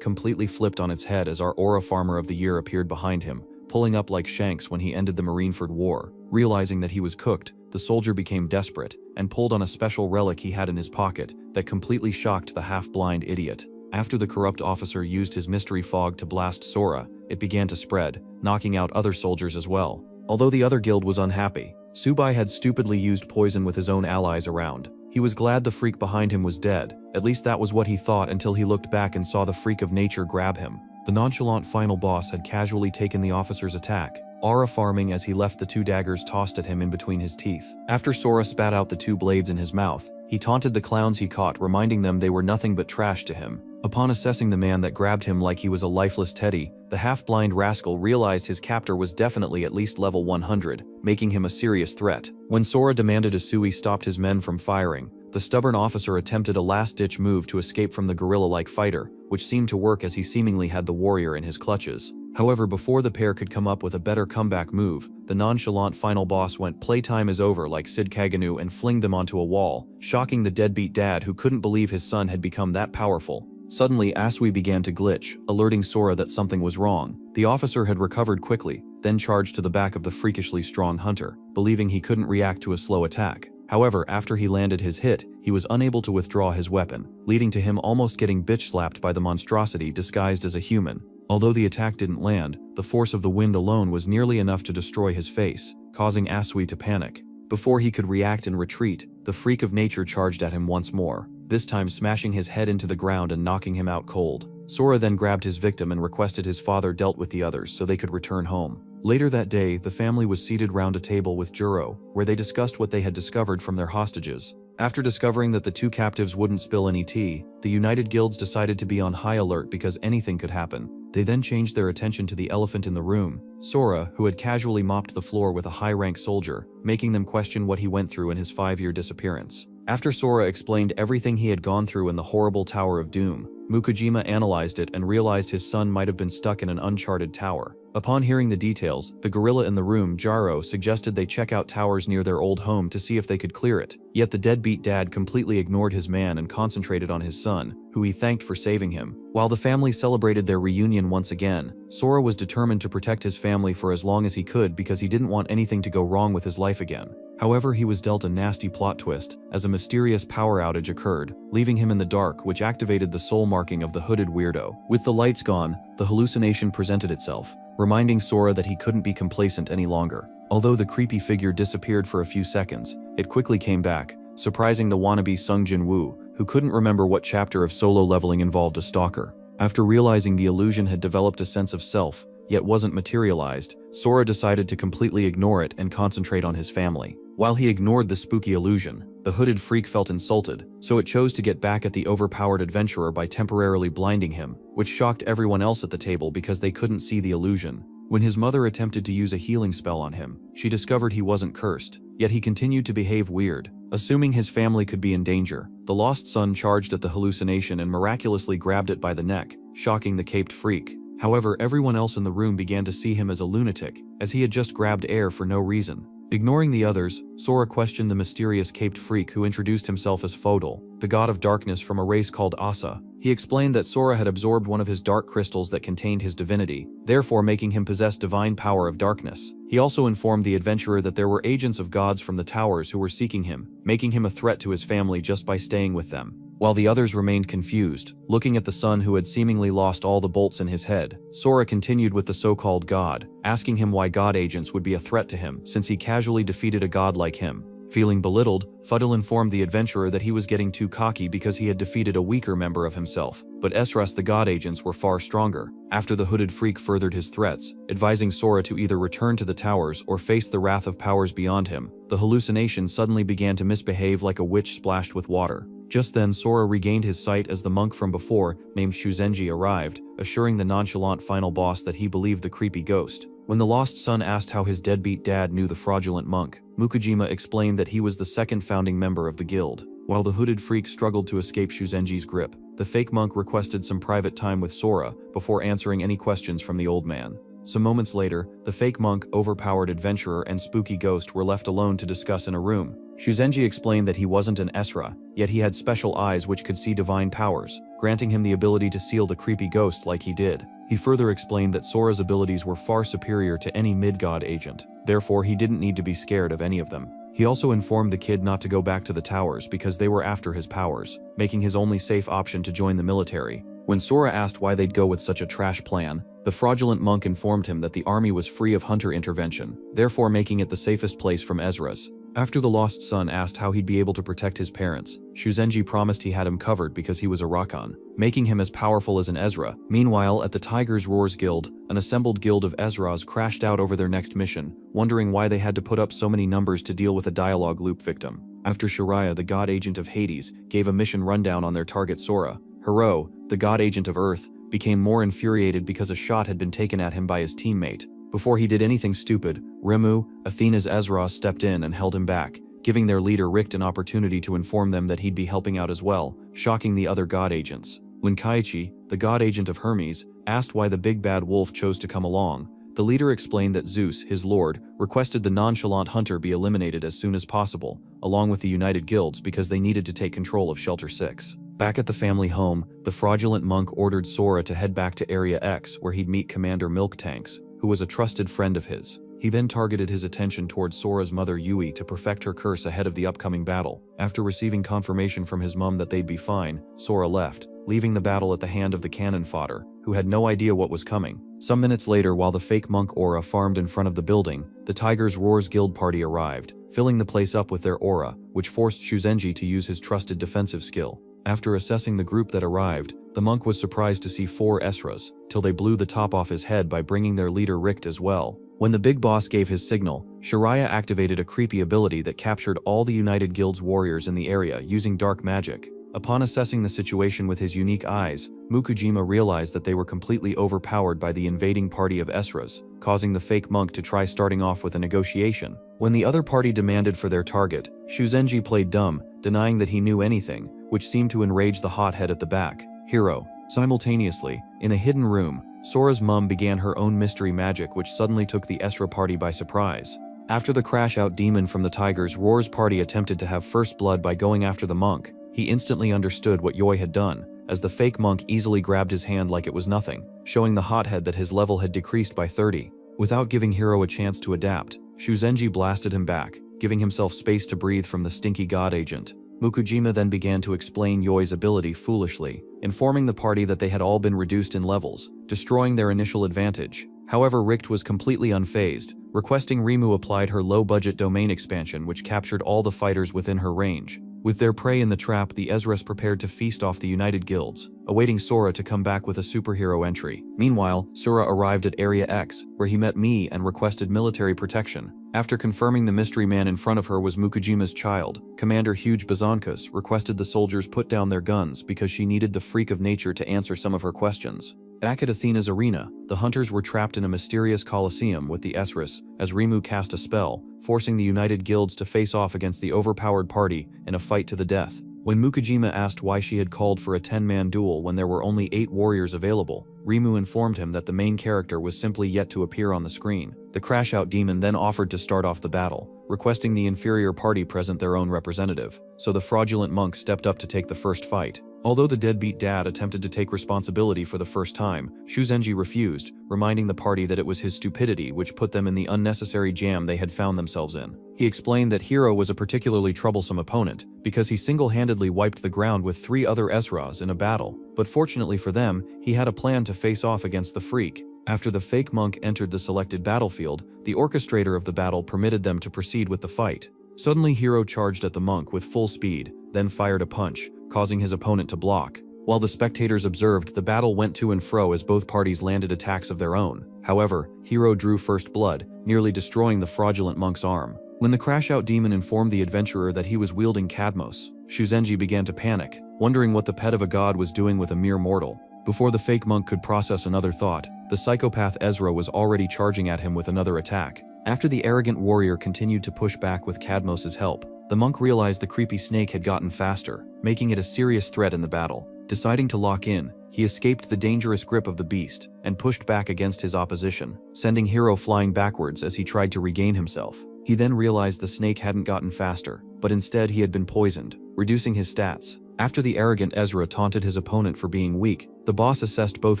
completely flipped on its head as our Aura Farmer of the Year appeared behind him, pulling up like Shanks when he ended the Marineford War. Realizing that he was cooked, the soldier became desperate and pulled on a special relic he had in his pocket that completely shocked the half-blind idiot. After the corrupt officer used his mystery fog to blast Sora, it began to spread, knocking out other soldiers as well. Although the other guild was unhappy, Tsubai had stupidly used poison with his own allies around. He was glad the freak behind him was dead, at least that was what he thought until he looked back and saw the freak of nature grab him. The nonchalant final boss had casually taken the officer's attack, aura farming as he left the two daggers tossed at him in between his teeth. After Sora spat out the two blades in his mouth, he taunted the clowns he caught, reminding them they were nothing but trash to him. Upon assessing the man that grabbed him like he was a lifeless teddy, the half-blind rascal realized his captor was definitely at least level 100, making him a serious threat. When Sora demanded Usui stopped his men from firing, the stubborn officer attempted a last-ditch move to escape from the gorilla-like fighter, which seemed to work as he seemingly had the warrior in his clutches. However, before the pair could come up with a better comeback move, the nonchalant final boss went "playtime is over" like Sid Kaganu and flinged them onto a wall, shocking the deadbeat dad who couldn't believe his son had become that powerful. Suddenly, Asui began to glitch, alerting Sora that something was wrong. The officer had recovered quickly, then charged to the back of the freakishly strong hunter, believing he couldn't react to a slow attack. However, after he landed his hit, he was unable to withdraw his weapon, leading to him almost getting bitch-slapped by the monstrosity disguised as a human. Although the attack didn't land, the force of the wind alone was nearly enough to destroy his face, causing Asui to panic. Before he could react and retreat, the freak of nature charged at him once more, this time smashing his head into the ground and knocking him out cold. Sora then grabbed his victim and requested his father dealt with the others so they could return home. Later that day, the family was seated round a table with Juro, where they discussed what they had discovered from their hostages. After discovering that the two captives wouldn't spill any tea, the United Guilds decided to be on high alert because anything could happen. They then changed their attention to the elephant in the room, Sora, who had casually mopped the floor with a high-rank soldier, making them question what he went through in his 5-year disappearance. After Sora explained everything he had gone through in the horrible Tower of Doom, Mukujima analyzed it and realized his son might have been stuck in an uncharted tower. Upon hearing the details, the gorilla in the room, Jaro, suggested they check out towers near their old home to see if they could clear it. Yet the deadbeat dad completely ignored his man and concentrated on his son, who he thanked for saving him. While the family celebrated their reunion once again, Sora was determined to protect his family for as long as he could because he didn't want anything to go wrong with his life again. However, he was dealt a nasty plot twist as a mysterious power outage occurred, leaving him in the dark, which activated the soul marking of the hooded weirdo. With the lights gone, the hallucination presented itself, reminding Sora that he couldn't be complacent any longer. Although the creepy figure disappeared for a few seconds, it quickly came back, surprising the wannabe Sung Jin-woo, who couldn't remember what chapter of solo leveling involved a stalker. After realizing the illusion had developed a sense of self, yet wasn't materialized, Sora decided to completely ignore it and concentrate on his family. While he ignored the spooky illusion, the hooded freak felt insulted, so it chose to get back at the overpowered adventurer by temporarily blinding him, which shocked everyone else at the table because they couldn't see the illusion. When his mother attempted to use a healing spell on him, she discovered he wasn't cursed, yet he continued to behave weird. Assuming his family could be in danger, the lost son charged at the hallucination and miraculously grabbed it by the neck, shocking the caped freak. However, everyone else in the room began to see him as a lunatic, as he had just grabbed air for no reason. Ignoring the others, Sora questioned the mysterious caped freak who introduced himself as Fodal, the god of darkness from a race called Asa. He explained that Sora had absorbed one of his dark crystals that contained his divinity, therefore making him possess divine power of darkness. He also informed the adventurer that there were agents of gods from the towers who were seeking him, making him a threat to his family just by staying with them. While the others remained confused, looking at the son who had seemingly lost all the bolts in his head, Sora continued with the so-called god, asking him why god agents would be a threat to him since he casually defeated a god like him. Feeling belittled, Fuddle informed the adventurer that he was getting too cocky because he had defeated a weaker member of himself, but Esras the god agents were far stronger. After the hooded freak furthered his threats, advising Sora to either return to the towers or face the wrath of powers beyond him, the hallucination suddenly began to misbehave like a witch splashed with water. Just then Sora regained his sight as the monk from before, named Shuzenji, arrived, assuring the nonchalant final boss that he believed the creepy ghost. When the lost son asked how his deadbeat dad knew the fraudulent monk, Mukujima explained that he was the second founding member of the guild. While the hooded freak struggled to escape Shuzenji's grip, the fake monk requested some private time with Sora before answering any questions from the old man. Some moments later, the fake monk, overpowered adventurer, and spooky ghost were left alone to discuss in a room. Shuzenji explained that he wasn't an Esra, yet he had special eyes which could see divine powers, granting him the ability to seal the creepy ghost like he did. He further explained that Sora's abilities were far superior to any mid-god agent, therefore he didn't need to be scared of any of them. He also informed the kid not to go back to the towers because they were after his powers, making his only safe option to join the military. When Sora asked why they'd go with such a trash plan, the fraudulent monk informed him that the army was free of hunter intervention, therefore making it the safest place from Ezra's. After the lost son asked how he'd be able to protect his parents, Shuzenji promised he had him covered because he was a Rakan, making him as powerful as an Ezra. Meanwhile, at the Tiger's Roars Guild, an assembled guild of Ezras crashed out over their next mission, wondering why they had to put up so many numbers to deal with a dialogue loop victim. After Shiraya, the god agent of Hades, gave a mission rundown on their target Sora, Hero, the god agent of Earth, became more infuriated because a shot had been taken at him by his teammate. Before he did anything stupid, Remu, Athena's Ezra, stepped in and held him back, giving their leader Richt an opportunity to inform them that he'd be helping out as well, shocking the other god agents. When Kaiichi, the god agent of Hermes, asked why the big bad wolf chose to come along, the leader explained that Zeus, his lord, requested the nonchalant hunter be eliminated as soon as possible, along with the united guilds because they needed to take control of Shelter 6. Back at the family home, the fraudulent monk ordered Sora to head back to Area X where he'd meet Commander Milktanks, who was a trusted friend of his. He then targeted his attention towards Sora's mother Yui to perfect her curse ahead of the upcoming battle. After receiving confirmation from his mom that they'd be fine, Sora left, leaving the battle at the hand of the cannon fodder, who had no idea what was coming. Some minutes later, while the fake monk aura farmed in front of the building, the Tiger's Roars Guild party arrived, filling the place up with their aura, which forced Shuzenji to use his trusted defensive skill. After assessing the group that arrived, the monk was surprised to see 4 Esras, till they blew the top off his head by bringing their leader Richt as well. When the big boss gave his signal, Shiraya activated a creepy ability that captured all the United Guild's warriors in the area using dark magic. Upon assessing the situation with his unique eyes, Mukujima realized that they were completely overpowered by the invading party of Esras, causing the fake monk to try starting off with a negotiation. When the other party demanded for their target, Shuzenji played dumb, denying that he knew anything, which seemed to enrage the hothead at the back, Hero. Simultaneously, in a hidden room, Sora's mum began her own mystery magic which suddenly took the Esra party by surprise. After the crash-out demon from the Tiger's Roars party attempted to have first blood by going after the monk, he instantly understood what Yoi had done, as the fake monk easily grabbed his hand like it was nothing, showing the hothead that his level had decreased by 30. Without giving Hero a chance to adapt, Shuzenji blasted him back, giving himself space to breathe from the stinky god agent. Mukujima then began to explain Yoi's ability foolishly, informing the party that they had all been reduced in levels, destroying their initial advantage. However, Richt was completely unfazed, requesting Remu applied her low-budget domain expansion which captured all the fighters within her range. With their prey in the trap, the Ezras prepared to feast off the United Guilds, awaiting Sora to come back with a superhero entry. Meanwhile, Sora arrived at Area X, where he met Mii and requested military protection. After confirming the mystery man in front of her was Mukujima's child, Commander Huge Bazankas requested the soldiers put down their guns because she needed the freak of nature to answer some of her questions. Back at Athena's arena, the hunters were trapped in a mysterious coliseum with the Esras as Remu cast a spell, forcing the United Guilds to face off against the overpowered party in a fight to the death. When Mukujima asked why she had called for a 10-man duel when there were only 8 warriors available, Remu informed him that the main character was simply yet to appear on the screen. The crash-out demon then offered to start off the battle, requesting the inferior party present their own representative, so the fraudulent monk stepped up to take the first fight. Although the deadbeat dad attempted to take responsibility for the first time, Shuzenji refused, reminding the party that it was his stupidity which put them in the unnecessary jam they had found themselves in. He explained that Hero was a particularly troublesome opponent, because he single-handedly wiped the ground with 3 other Esras in a battle, but fortunately for them, he had a plan to face off against the freak. After the fake monk entered the selected battlefield, the orchestrator of the battle permitted them to proceed with the fight. Suddenly Hero charged at the monk with full speed, then fired a punch, causing his opponent to block. While the spectators observed, the battle went to and fro as both parties landed attacks of their own. However, Hero drew first blood, nearly destroying the fraudulent monk's arm. When the crash-out demon informed the adventurer that he was wielding Cadmos, Shuzenji began to panic, wondering what the pet of a god was doing with a mere mortal. Before the fake monk could process another thought, the psychopath Ezra was already charging at him with another attack. After the arrogant warrior continued to push back with Cadmos' help, the monk realized the creepy snake had gotten faster, making it a serious threat in the battle. Deciding to lock in, he escaped the dangerous grip of the beast and pushed back against his opposition, sending Hero flying backwards as he tried to regain himself. He then realized the snake hadn't gotten faster, but instead he had been poisoned, reducing his stats. After the arrogant Ezra taunted his opponent for being weak, the boss assessed both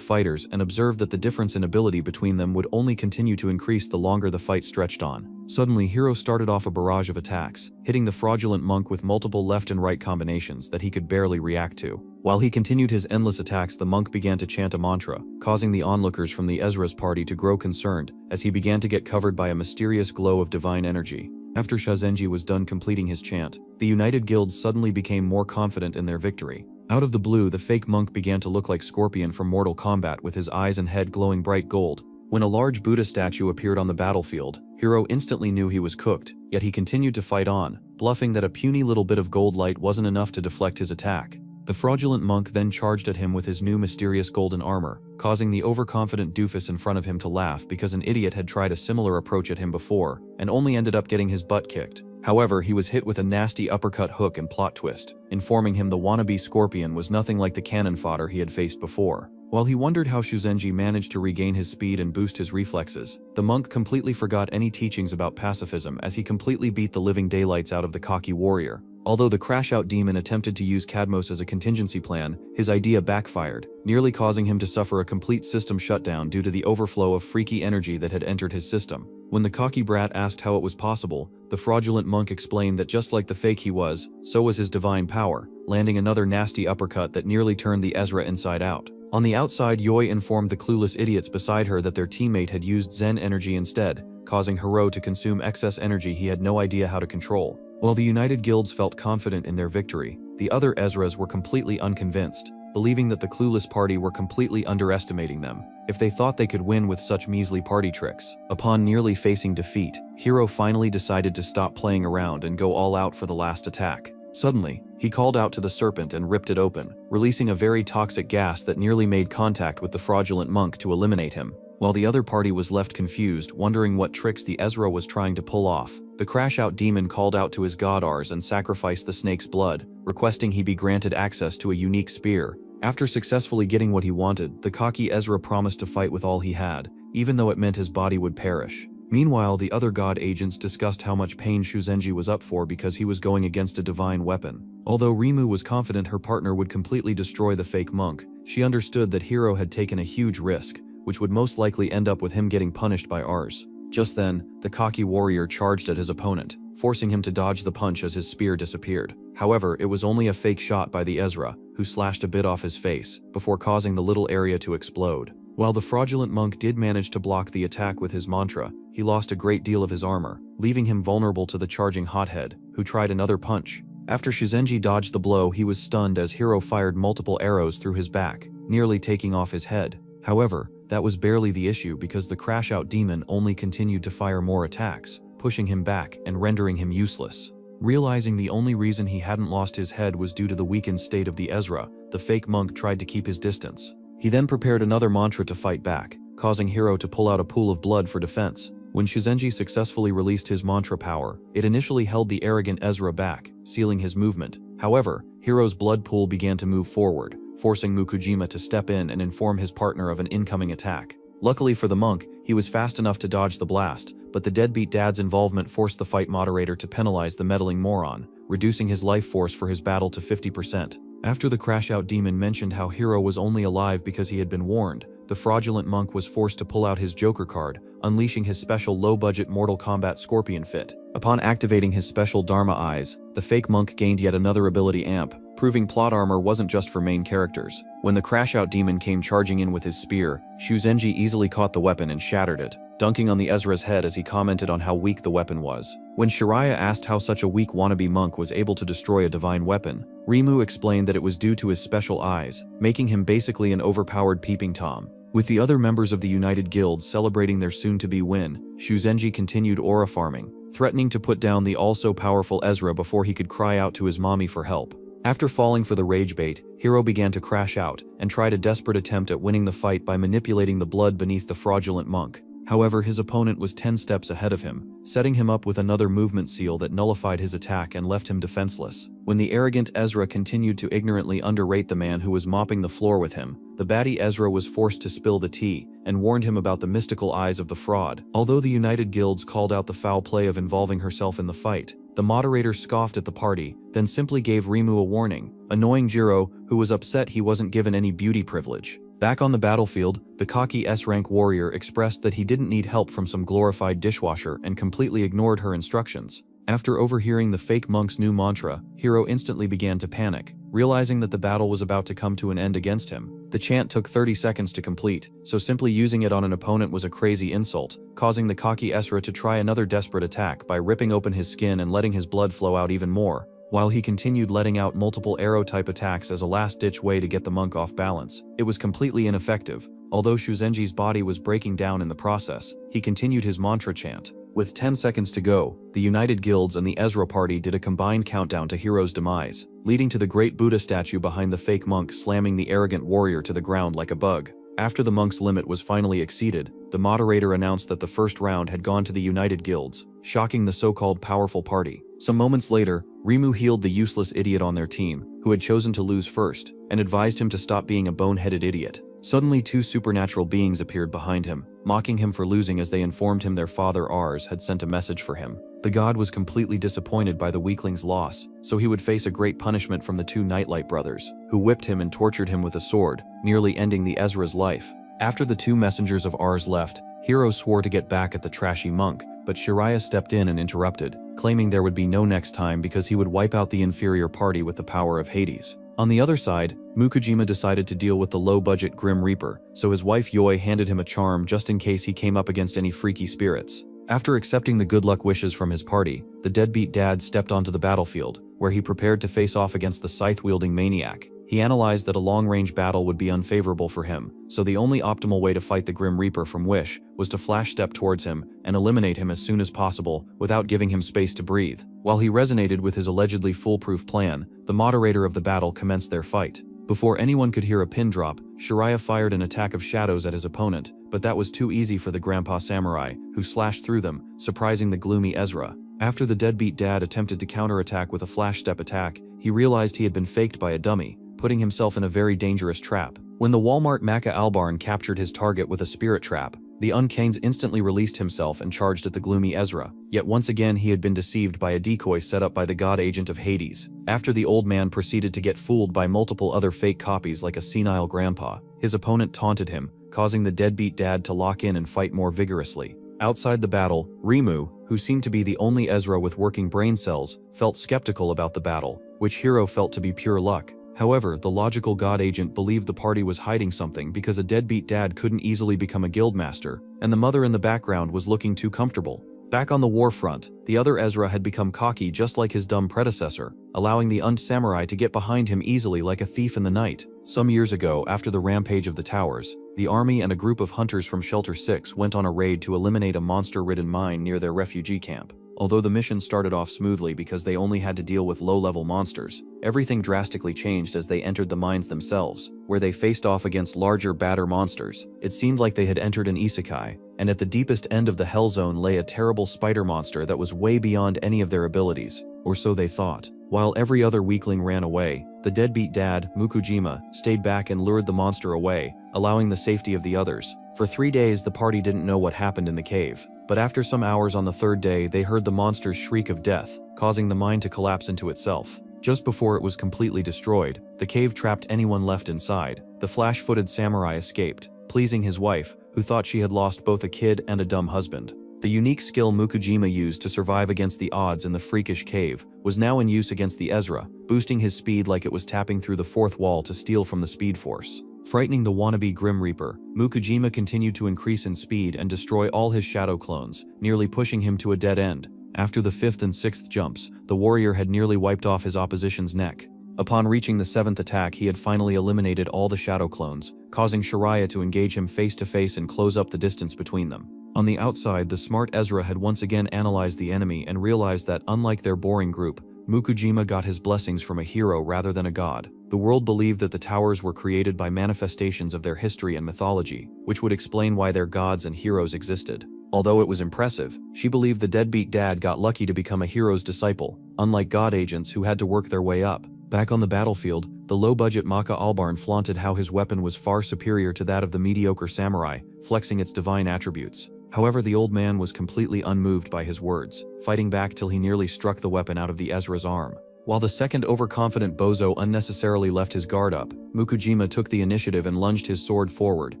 fighters and observed that the difference in ability between them would only continue to increase the longer the fight stretched on. Suddenly, Hero started off a barrage of attacks, hitting the fraudulent monk with multiple left and right combinations that he could barely react to. While he continued his endless attacks, the monk began to chant a mantra, causing the onlookers from the Ezra's party to grow concerned as he began to get covered by a mysterious glow of divine energy. After Shuzenji was done completing his chant, the united guilds suddenly became more confident in their victory. Out of the blue, the fake monk began to look like Scorpion from Mortal Kombat with his eyes and head glowing bright gold. When a large Buddha statue appeared on the battlefield, Hero instantly knew he was cooked, yet he continued to fight on, bluffing that a puny little bit of gold light wasn't enough to deflect his attack. The fraudulent monk then charged at him with his new mysterious golden armor, causing the overconfident doofus in front of him to laugh because an idiot had tried a similar approach at him before, and only ended up getting his butt kicked. However, he was hit with a nasty uppercut hook and plot twist, informing him the wannabe Scorpion was nothing like the cannon fodder he had faced before. While he wondered how Shuzenji managed to regain his speed and boost his reflexes, the monk completely forgot any teachings about pacifism as he completely beat the living daylights out of the cocky warrior. Although the crash-out demon attempted to use Cadmos as a contingency plan, his idea backfired, nearly causing him to suffer a complete system shutdown due to the overflow of freaky energy that had entered his system. When the cocky brat asked how it was possible, the fraudulent monk explained that just like the fake he was, so was his divine power, landing another nasty uppercut that nearly turned the Ezra inside out. On the outside, Yoi informed the clueless idiots beside her that their teammate had used Zen energy instead, causing Hero to consume excess energy he had no idea how to control. While the united guilds felt confident in their victory, the other Ezras were completely unconvinced, believing that the clueless party were completely underestimating them if they thought they could win with such measly party tricks. Upon nearly facing defeat, Hero finally decided to stop playing around and go all out for the last attack. Suddenly, he called out to the serpent and ripped it open, releasing a very toxic gas that nearly made contact with the fraudulent monk to eliminate him. While the other party was left confused, wondering what tricks the Ezra was trying to pull off, the crash-out demon called out to his god Ars and sacrificed the snake's blood, requesting he be granted access to a unique spear. After successfully getting what he wanted, the cocky Ezra promised to fight with all he had, even though it meant his body would perish. Meanwhile, the other god agents discussed how much pain Shuzenji was up for because he was going against a divine weapon. Although Rimu was confident her partner would completely destroy the fake monk, she understood that Hero had taken a huge risk, which would most likely end up with him getting punished by Ars. Just then, the cocky warrior charged at his opponent, forcing him to dodge the punch as his spear disappeared. However, it was only a fake shot by the Ezra, who slashed a bit off his face, before causing the little area to explode. While the fraudulent monk did manage to block the attack with his mantra, he lost a great deal of his armor, leaving him vulnerable to the charging hothead, who tried another punch. After Shuzenji dodged the blow, he was stunned as Hero fired multiple arrows through his back, nearly taking off his head. However, that was barely the issue because the crash-out demon only continued to fire more attacks, pushing him back and rendering him useless. Realizing the only reason he hadn't lost his head was due to the weakened state of the Ezra, the fake monk tried to keep his distance. He then prepared another mantra to fight back, causing Hero to pull out a pool of blood for defense. When Shuzenji successfully released his mantra power, it initially held the arrogant Ezra back, sealing his movement. However, Hero's blood pool began to move forward, forcing Mukujima to step in and inform his partner of an incoming attack. Luckily for the monk, he was fast enough to dodge the blast, but the deadbeat dad's involvement forced the fight moderator to penalize the meddling moron, reducing his life force for his battle to 50%. After the crash-out demon mentioned how Hero was only alive because he had been warned, the fraudulent monk was forced to pull out his Joker card, unleashing his special low-budget Mortal Kombat Scorpion fit. Upon activating his special Dharma eyes, the fake monk gained yet another ability amp, proving plot armor wasn't just for main characters. When the crash-out demon came charging in with his spear, Shuzenji easily caught the weapon and shattered it, dunking on the Ezra's head as he commented on how weak the weapon was. When Shiraya asked how such a weak wannabe monk was able to destroy a divine weapon, Rimu explained that it was due to his special eyes, making him basically an overpowered peeping Tom. With the other members of the United Guild celebrating their soon-to-be win, Shuzenji continued aura farming, threatening to put down the also-powerful Ezra before he could cry out to his mommy for help. After falling for the rage bait, Hiro began to crash out and tried a desperate attempt at winning the fight by manipulating the blood beneath the fraudulent monk. However, his opponent was 10 steps ahead of him, setting him up with another movement seal that nullified his attack and left him defenseless. When the arrogant Ezra continued to ignorantly underrate the man who was mopping the floor with him, the baddie Ezra was forced to spill the tea and warned him about the mystical eyes of the fraud. Although the United Guilds called out the foul play of involving herself in the fight, the moderator scoffed at the party, then simply gave Rimu a warning, annoying Jiro, who was upset he wasn't given any beauty privilege. Back on the battlefield, the cocky S-rank warrior expressed that he didn't need help from some glorified dishwasher and completely ignored her instructions. After overhearing the fake monk's new mantra, Hiro instantly began to panic, realizing that the battle was about to come to an end against him. The chant took 30 seconds to complete, so simply using it on an opponent was a crazy insult, causing the cocky Ezra to try another desperate attack by ripping open his skin and letting his blood flow out even more, while he continued letting out multiple arrow-type attacks as a last-ditch way to get the monk off balance. It was completely ineffective. Although Shuzenji's body was breaking down in the process, he continued his mantra chant. With 10 seconds to go, the United Guilds and the Ezra party did a combined countdown to Hiro's demise, leading to the great Buddha statue behind the fake monk slamming the arrogant warrior to the ground like a bug. After the monk's limit was finally exceeded, the moderator announced that the first round had gone to the United Guilds, shocking the so-called powerful party. Some moments later, Rimu healed the useless idiot on their team, who had chosen to lose first, and advised him to stop being a boneheaded idiot. Suddenly 2 supernatural beings appeared behind him, mocking him for losing as they informed him their father Ars had sent a message for him. The god was completely disappointed by the weakling's loss, so he would face a great punishment from the 2 Nightlight brothers, who whipped him and tortured him with a sword, nearly ending the Ezra's life. After the 2 messengers of Ars left, Hiro swore to get back at the trashy monk, but Shiraya stepped in and interrupted, claiming there would be no next time because he would wipe out the inferior party with the power of Hades. On the other side, Mukujima decided to deal with the low-budget Grim Reaper, so his wife Yoi handed him a charm just in case he came up against any freaky spirits. After accepting the good luck wishes from his party, the deadbeat dad stepped onto the battlefield, where he prepared to face off against the scythe-wielding maniac. He analyzed that a long-range battle would be unfavorable for him, so the only optimal way to fight the Grim Reaper from Wish was to flash step towards him and eliminate him as soon as possible without giving him space to breathe. While he resonated with his allegedly foolproof plan, the moderator of the battle commenced their fight. Before anyone could hear a pin drop, Shiraya fired an attack of shadows at his opponent, but that was too easy for the Grandpa Samurai, who slashed through them, surprising the gloomy Ezra. After the deadbeat dad attempted to counterattack with a flash step attack, he realized he had been faked by a dummy, putting himself in a very dangerous trap. When the Walmart Maka Albarn captured his target with a spirit trap, the Uncanes instantly released himself and charged at the gloomy Ezra. Yet once again he had been deceived by a decoy set up by the god agent of Hades. After the old man proceeded to get fooled by multiple other fake copies like a senile grandpa, his opponent taunted him, causing the deadbeat dad to lock in and fight more vigorously. Outside the battle, Rimu, who seemed to be the only Ezra with working brain cells, felt skeptical about the battle, which Hiro felt to be pure luck. However, the logical god agent believed the party was hiding something because a deadbeat dad couldn't easily become a guildmaster, and the mother in the background was looking too comfortable. Back on the war front, the other Ezra had become cocky just like his dumb predecessor, allowing the samurai to get behind him easily like a thief in the night. Some years ago, after the rampage of the towers, the army and a group of hunters from Shelter 6 went on a raid to eliminate a monster-ridden mine near their refugee camp. Although the mission started off smoothly because they only had to deal with low-level monsters, everything drastically changed as they entered the mines themselves, where they faced off against larger, badder monsters. It seemed like they had entered an isekai, and at the deepest end of the hell zone lay a terrible spider monster that was way beyond any of their abilities, or so they thought. While every other weakling ran away, the deadbeat dad, Mukujima, stayed back and lured the monster away, allowing the safety of the others. For 3 days the party didn't know what happened in the cave, but after some hours on the 3rd day they heard the monster's shriek of death, causing the mine to collapse into itself. Just before it was completely destroyed, the cave trapped anyone left inside. The flash-footed samurai escaped, pleasing his wife, who thought she had lost both a kid and a dumb husband. The unique skill Mukujima used to survive against the odds in the freakish cave was now in use against the Ezra, boosting his speed like it was tapping through the fourth wall to steal from the Speed Force. Frightening the wannabe Grim Reaper, Mukujima continued to increase in speed and destroy all his shadow clones, nearly pushing him to a dead end. After the 5th and 6th jumps, the warrior had nearly wiped off his opposition's neck. Upon reaching the 7th attack, he had finally eliminated all the shadow clones, causing Shiraya to engage him face to face and close up the distance between them. On the outside, the smart Ezra had once again analyzed the enemy and realized that, unlike their boring group, Mukujima got his blessings from a hero rather than a god. The world believed that the towers were created by manifestations of their history and mythology, which would explain why their gods and heroes existed. Although it was impressive, she believed the deadbeat dad got lucky to become a hero's disciple, unlike god agents who had to work their way up. Back on the battlefield, the low-budget Maka Albarn flaunted how his weapon was far superior to that of the mediocre samurai, flexing its divine attributes. However, the old man was completely unmoved by his words, fighting back till he nearly struck the weapon out of the Ezra's arm. While the second overconfident bozo unnecessarily left his guard up, Mukujima took the initiative and lunged his sword forward,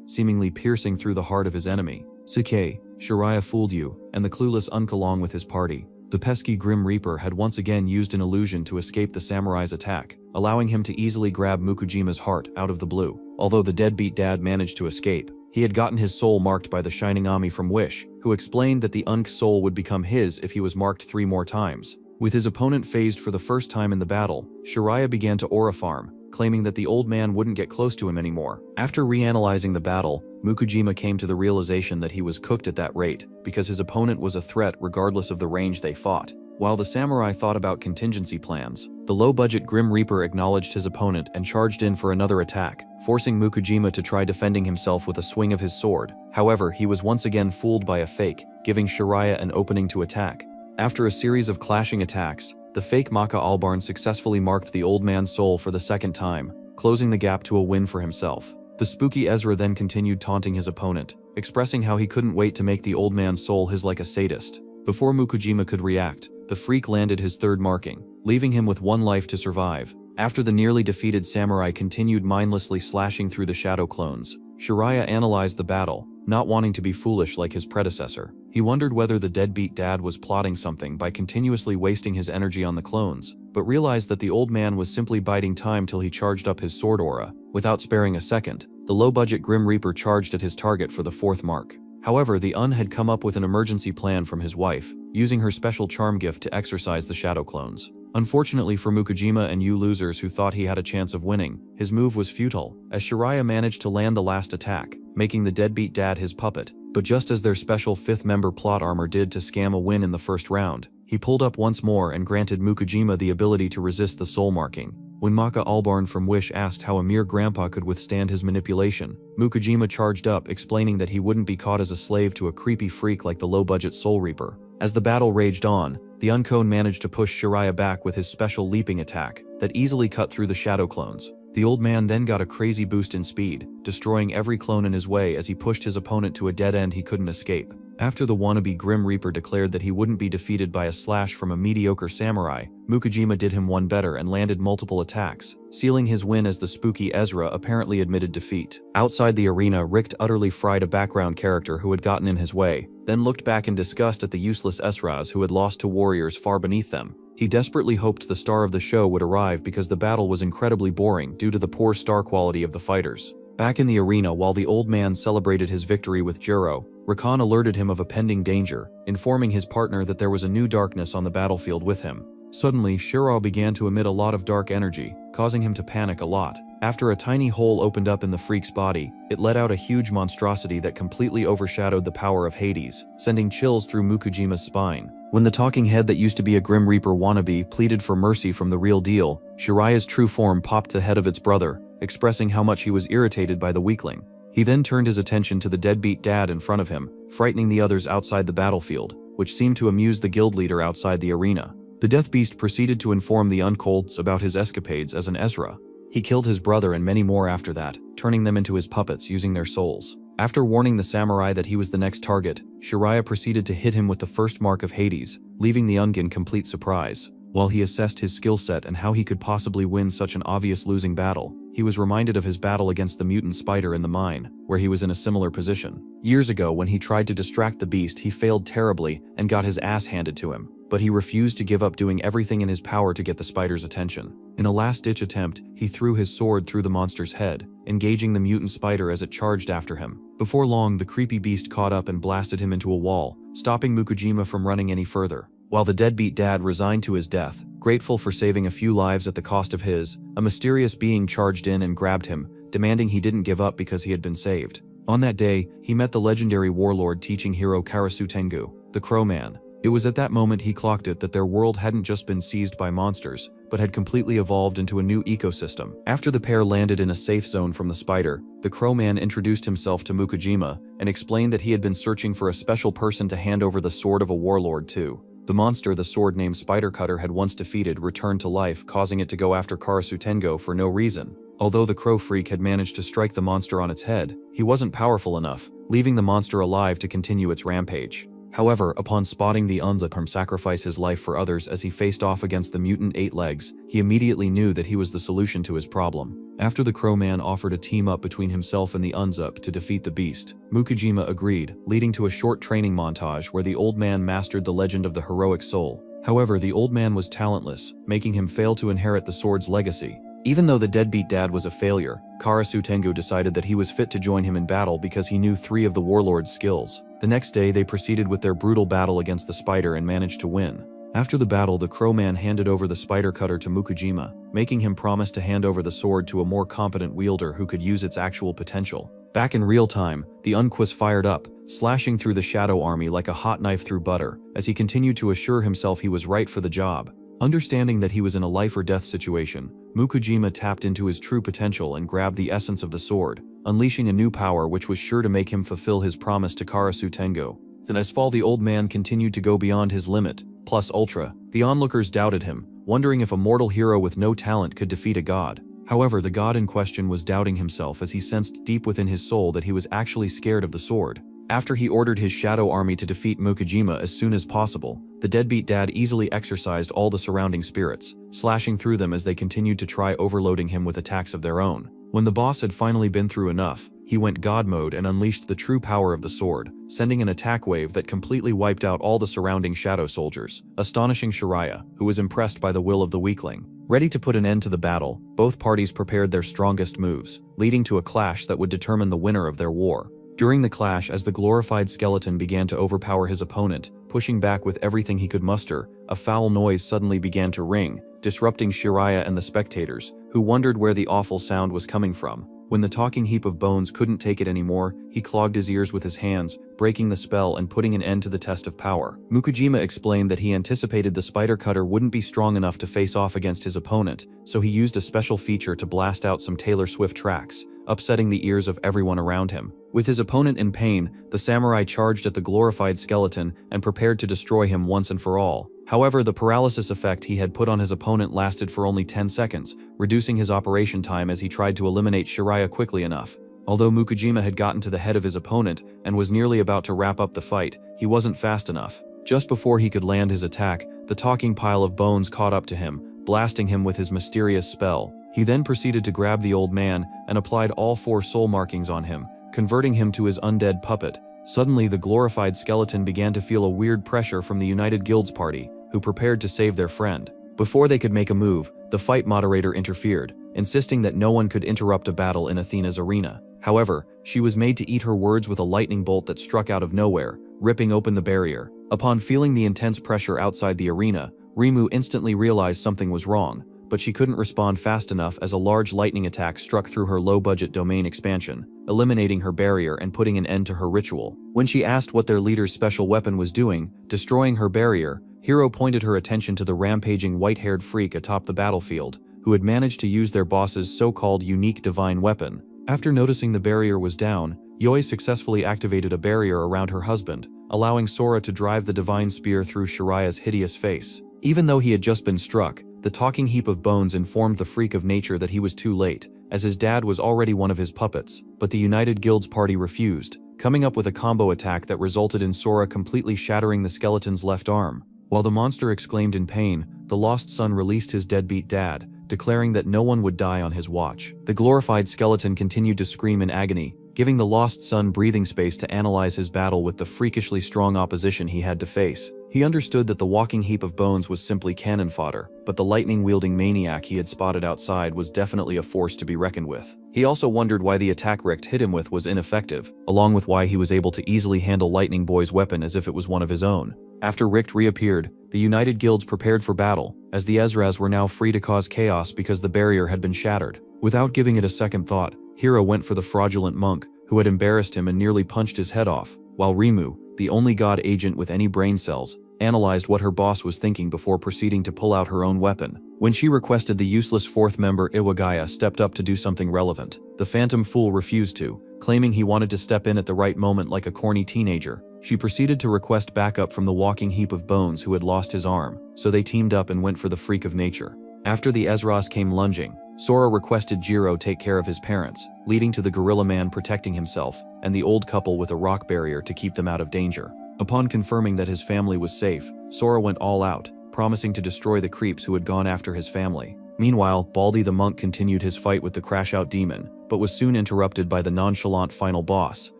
seemingly piercing through the heart of his enemy. "Suke, Shiraya fooled you, and the clueless Unk along with his party." The pesky Grim Reaper had once again used an illusion to escape the samurai's attack, allowing him to easily grab Mukujima's heart out of the blue. Although the deadbeat dad managed to escape, he had gotten his soul marked by the Shining Ami from Wish, who explained that the Unk's soul would become his if he was marked 3 more times. With his opponent phased for the first time in the battle, Shiraya began to aura farm, claiming that the old man wouldn't get close to him anymore. After reanalyzing the battle, Mukujima came to the realization that he was cooked at that rate, because his opponent was a threat regardless of the range they fought. While the samurai thought about contingency plans, the low-budget Grim Reaper acknowledged his opponent and charged in for another attack, forcing Mukujima to try defending himself with a swing of his sword. However, he was once again fooled by a fake, giving Shiraya an opening to attack. After a series of clashing attacks, the fake Maka Albarn successfully marked the old man's soul for the second time, closing the gap to a win for himself. The spooky Ezra then continued taunting his opponent, expressing how he couldn't wait to make the old man's soul his like a sadist. Before Mukujima could react, the freak landed his third marking, leaving him with 1 life to survive. After the nearly defeated samurai continued mindlessly slashing through the shadow clones, Shiraya analyzed the battle, not wanting to be foolish like his predecessor. He wondered whether the deadbeat dad was plotting something by continuously wasting his energy on the clones, but realized that the old man was simply biding time till he charged up his sword aura. Without sparing a second, the low-budget Grim Reaper charged at his target for the 4th mark. However, the Un had come up with an emergency plan from his wife, using her special charm gift to exorcise the shadow clones. Unfortunately for Mukujima and you losers who thought he had a chance of winning, his move was futile, as Shiraya managed to land the last attack, making the deadbeat dad his puppet. But just as their special 5th member plot armor did to scam a win in the first round, he pulled up once more and granted Mukujima the ability to resist the soul marking. When Maka Albarn from Wish asked how a mere grandpa could withstand his manipulation, Mukujima charged up, explaining that he wouldn't be caught as a slave to a creepy freak like the low-budget Soul Reaper. As the battle raged on, the Uncone managed to push Shiraya back with his special leaping attack that easily cut through the shadow clones. The old man then got a crazy boost in speed, destroying every clone in his way as he pushed his opponent to a dead end he couldn't escape. After the wannabe Grim Reaper declared that he wouldn't be defeated by a slash from a mediocre samurai, Mukujima did him one better and landed multiple attacks, sealing his win as the spooky Ezra apparently admitted defeat. Outside the arena, Richt utterly fried a background character who had gotten in his way, then looked back in disgust at the useless Esras who had lost to warriors far beneath them. He desperately hoped the star of the show would arrive because the battle was incredibly boring due to the poor star quality of the fighters. Back in the arena, while the old man celebrated his victory with Juro, Rakan alerted him of a pending danger, informing his partner that there was a new darkness on the battlefield with him. Suddenly, Shiro began to emit a lot of dark energy, causing him to panic a lot. After a tiny hole opened up in the freak's body, it let out a huge monstrosity that completely overshadowed the power of Hades, sending chills through Mukujima's spine. When the talking head that used to be a Grim Reaper wannabe pleaded for mercy from the real deal, Shiraya's true form popped the head of its brother, expressing how much he was irritated by the weakling. He then turned his attention to the deadbeat dad in front of him, frightening the others outside the battlefield, which seemed to amuse the guild leader outside the arena. The Death Beast proceeded to inform the Uncolds about his escapades as an Ezra. He killed his brother and many more after that, turning them into his puppets using their souls. After warning the samurai that he was the next target, Shiraya proceeded to hit him with the first mark of Hades, leaving the Ung in complete surprise. While he assessed his skill set and how he could possibly win such an obvious losing battle, he was reminded of his battle against the mutant spider in the mine, where he was in a similar position. Years ago, when he tried to distract the beast, he failed terribly and got his ass handed to him. But he refused to give up, doing everything in his power to get the spider's attention. In a last-ditch attempt, he threw his sword through the monster's head, engaging the mutant spider as it charged after him. Before long, the creepy beast caught up and blasted him into a wall, stopping Mukujima from running any further. While the deadbeat dad resigned to his death, grateful for saving a few lives at the cost of his, a mysterious being charged in and grabbed him, demanding he didn't give up because he had been saved. On that day, he met the legendary warlord teaching hero Karasu Tengu, the Crow Man. It was at that moment he clocked it that their world hadn't just been seized by monsters, but had completely evolved into a new ecosystem. After the pair landed in a safe zone from the spider, the Crow Man introduced himself to Mukujima and explained that he had been searching for a special person to hand over the sword of a warlord to. The monster the sword named Spider Cutter had once defeated returned to life, causing it to go after Karasu Tengo for no reason. Although the crow freak had managed to strike the monster on its head, he wasn't powerful enough, leaving the monster alive to continue its rampage. However, upon spotting the Unzapurm sacrifice his life for others as he faced off against the mutant Eight Legs, he immediately knew that he was the solution to his problem. After the Crow Man offered a team-up between himself and the Unzup to defeat the beast, Mukujima agreed, leading to a short training montage where the old man mastered the legend of the heroic soul. However, the old man was talentless, making him fail to inherit the sword's legacy. Even though the deadbeat dad was a failure, Karasu Tengu decided that he was fit to join him in battle because he knew 3 of the warlord's skills. The next day, they proceeded with their brutal battle against the spider and managed to win. After the battle, the Crow Man handed over the Spider Cutter to Mukujima, making him promise to hand over the sword to a more competent wielder who could use its actual potential. Back in real time, the Unquist fired up, slashing through the Shadow Army like a hot knife through butter, as he continued to assure himself he was right for the job. Understanding that he was in a life-or-death situation, Mukujima tapped into his true potential and grabbed the essence of the sword, unleashing a new power which was sure to make him fulfill his promise to Karasu Tengo. Then as fall the old man continued to go beyond his limit, plus ultra, the onlookers doubted him, wondering if a mortal hero with no talent could defeat a god. However, the god in question was doubting himself as he sensed deep within his soul that he was actually scared of the sword. After he ordered his Shadow Army to defeat Mukujima as soon as possible, the deadbeat dad easily exorcised all the surrounding spirits, slashing through them as they continued to try overloading him with attacks of their own. When the boss had finally been through enough, he went god mode and unleashed the true power of the sword, sending an attack wave that completely wiped out all the surrounding shadow soldiers, astonishing Shiraya, who was impressed by the will of the weakling. Ready to put an end to the battle, both parties prepared their strongest moves, leading to a clash that would determine the winner of their war. During the clash, as the glorified skeleton began to overpower his opponent, pushing back with everything he could muster, a foul noise suddenly began to ring, disrupting Shiraya and the spectators, who wondered where the awful sound was coming from. When the talking heap of bones couldn't take it anymore, he clogged his ears with his hands, breaking the spell and putting an end to the test of power. Mukujima explained that he anticipated the Spider Cutter wouldn't be strong enough to face off against his opponent, so he used a special feature to blast out some Taylor Swift tracks, upsetting the ears of everyone around him. With his opponent in pain, the samurai charged at the glorified skeleton and prepared to destroy him once and for all. However, the paralysis effect he had put on his opponent lasted for only 10 seconds, reducing his operation time as he tried to eliminate Shiraya quickly enough. Although Mukujima had gotten to the head of his opponent and was nearly about to wrap up the fight, he wasn't fast enough. Just before he could land his attack, the talking pile of bones caught up to him, blasting him with his mysterious spell. He then proceeded to grab the old man and applied all 4 soul markings on him, converting him to his undead puppet. Suddenly, the glorified skeleton began to feel a weird pressure from the United Guilds party, who prepared to save their friend. Before they could make a move, the fight moderator interfered, insisting that no one could interrupt a battle in Athena's arena. However, she was made to eat her words with a lightning bolt that struck out of nowhere, ripping open the barrier. Upon feeling the intense pressure outside the arena, Rimu instantly realized something was wrong, but she couldn't respond fast enough as a large lightning attack struck through her low-budget domain expansion, eliminating her barrier and putting an end to her ritual. When she asked what their leader's special weapon was doing, destroying her barrier, Hiro pointed her attention to the rampaging white-haired freak atop the battlefield, who had managed to use their boss's so-called unique divine weapon. After noticing the barrier was down, Yoi successfully activated a barrier around her husband, allowing Sora to drive the divine spear through Shiraya's hideous face. Even though he had just been struck, the talking heap of bones informed the freak of nature that he was too late, as his dad was already one of his puppets. But the United Guilds party refused, coming up with a combo attack that resulted in Sora completely shattering the skeleton's left arm. While the monster exclaimed in pain, the lost son released his deadbeat dad, declaring that no one would die on his watch. The glorified skeleton continued to scream in agony, giving the lost son breathing space to analyze his battle with the freakishly strong opposition he had to face. He understood that the walking heap of bones was simply cannon fodder, but the lightning-wielding maniac he had spotted outside was definitely a force to be reckoned with. He also wondered why the attack Richt hit him with was ineffective, along with why he was able to easily handle Lightning Boy's weapon as if it was one of his own. After Richt reappeared, the United Guilds prepared for battle, as the Ezras were now free to cause chaos because the barrier had been shattered. Without giving it a second thought, Hiro went for the fraudulent monk, who had embarrassed him and nearly punched his head off, while Rimu, the only god agent with any brain cells, analyzed what her boss was thinking before proceeding to pull out her own weapon. When she requested the useless fourth member Iwagaya stepped up to do something relevant, the phantom fool refused to, claiming he wanted to step in at the right moment like a corny teenager. She proceeded to request backup from the walking heap of bones who had lost his arm, so they teamed up and went for the freak of nature. After the Ezras came lunging, Sora requested Jiro take care of his parents, leading to the gorilla man protecting himself, and the old couple with a rock barrier to keep them out of danger. Upon confirming that his family was safe, Sora went all out, promising to destroy the creeps who had gone after his family. Meanwhile, Baldi the monk continued his fight with the crash-out demon, but was soon interrupted by the nonchalant final boss,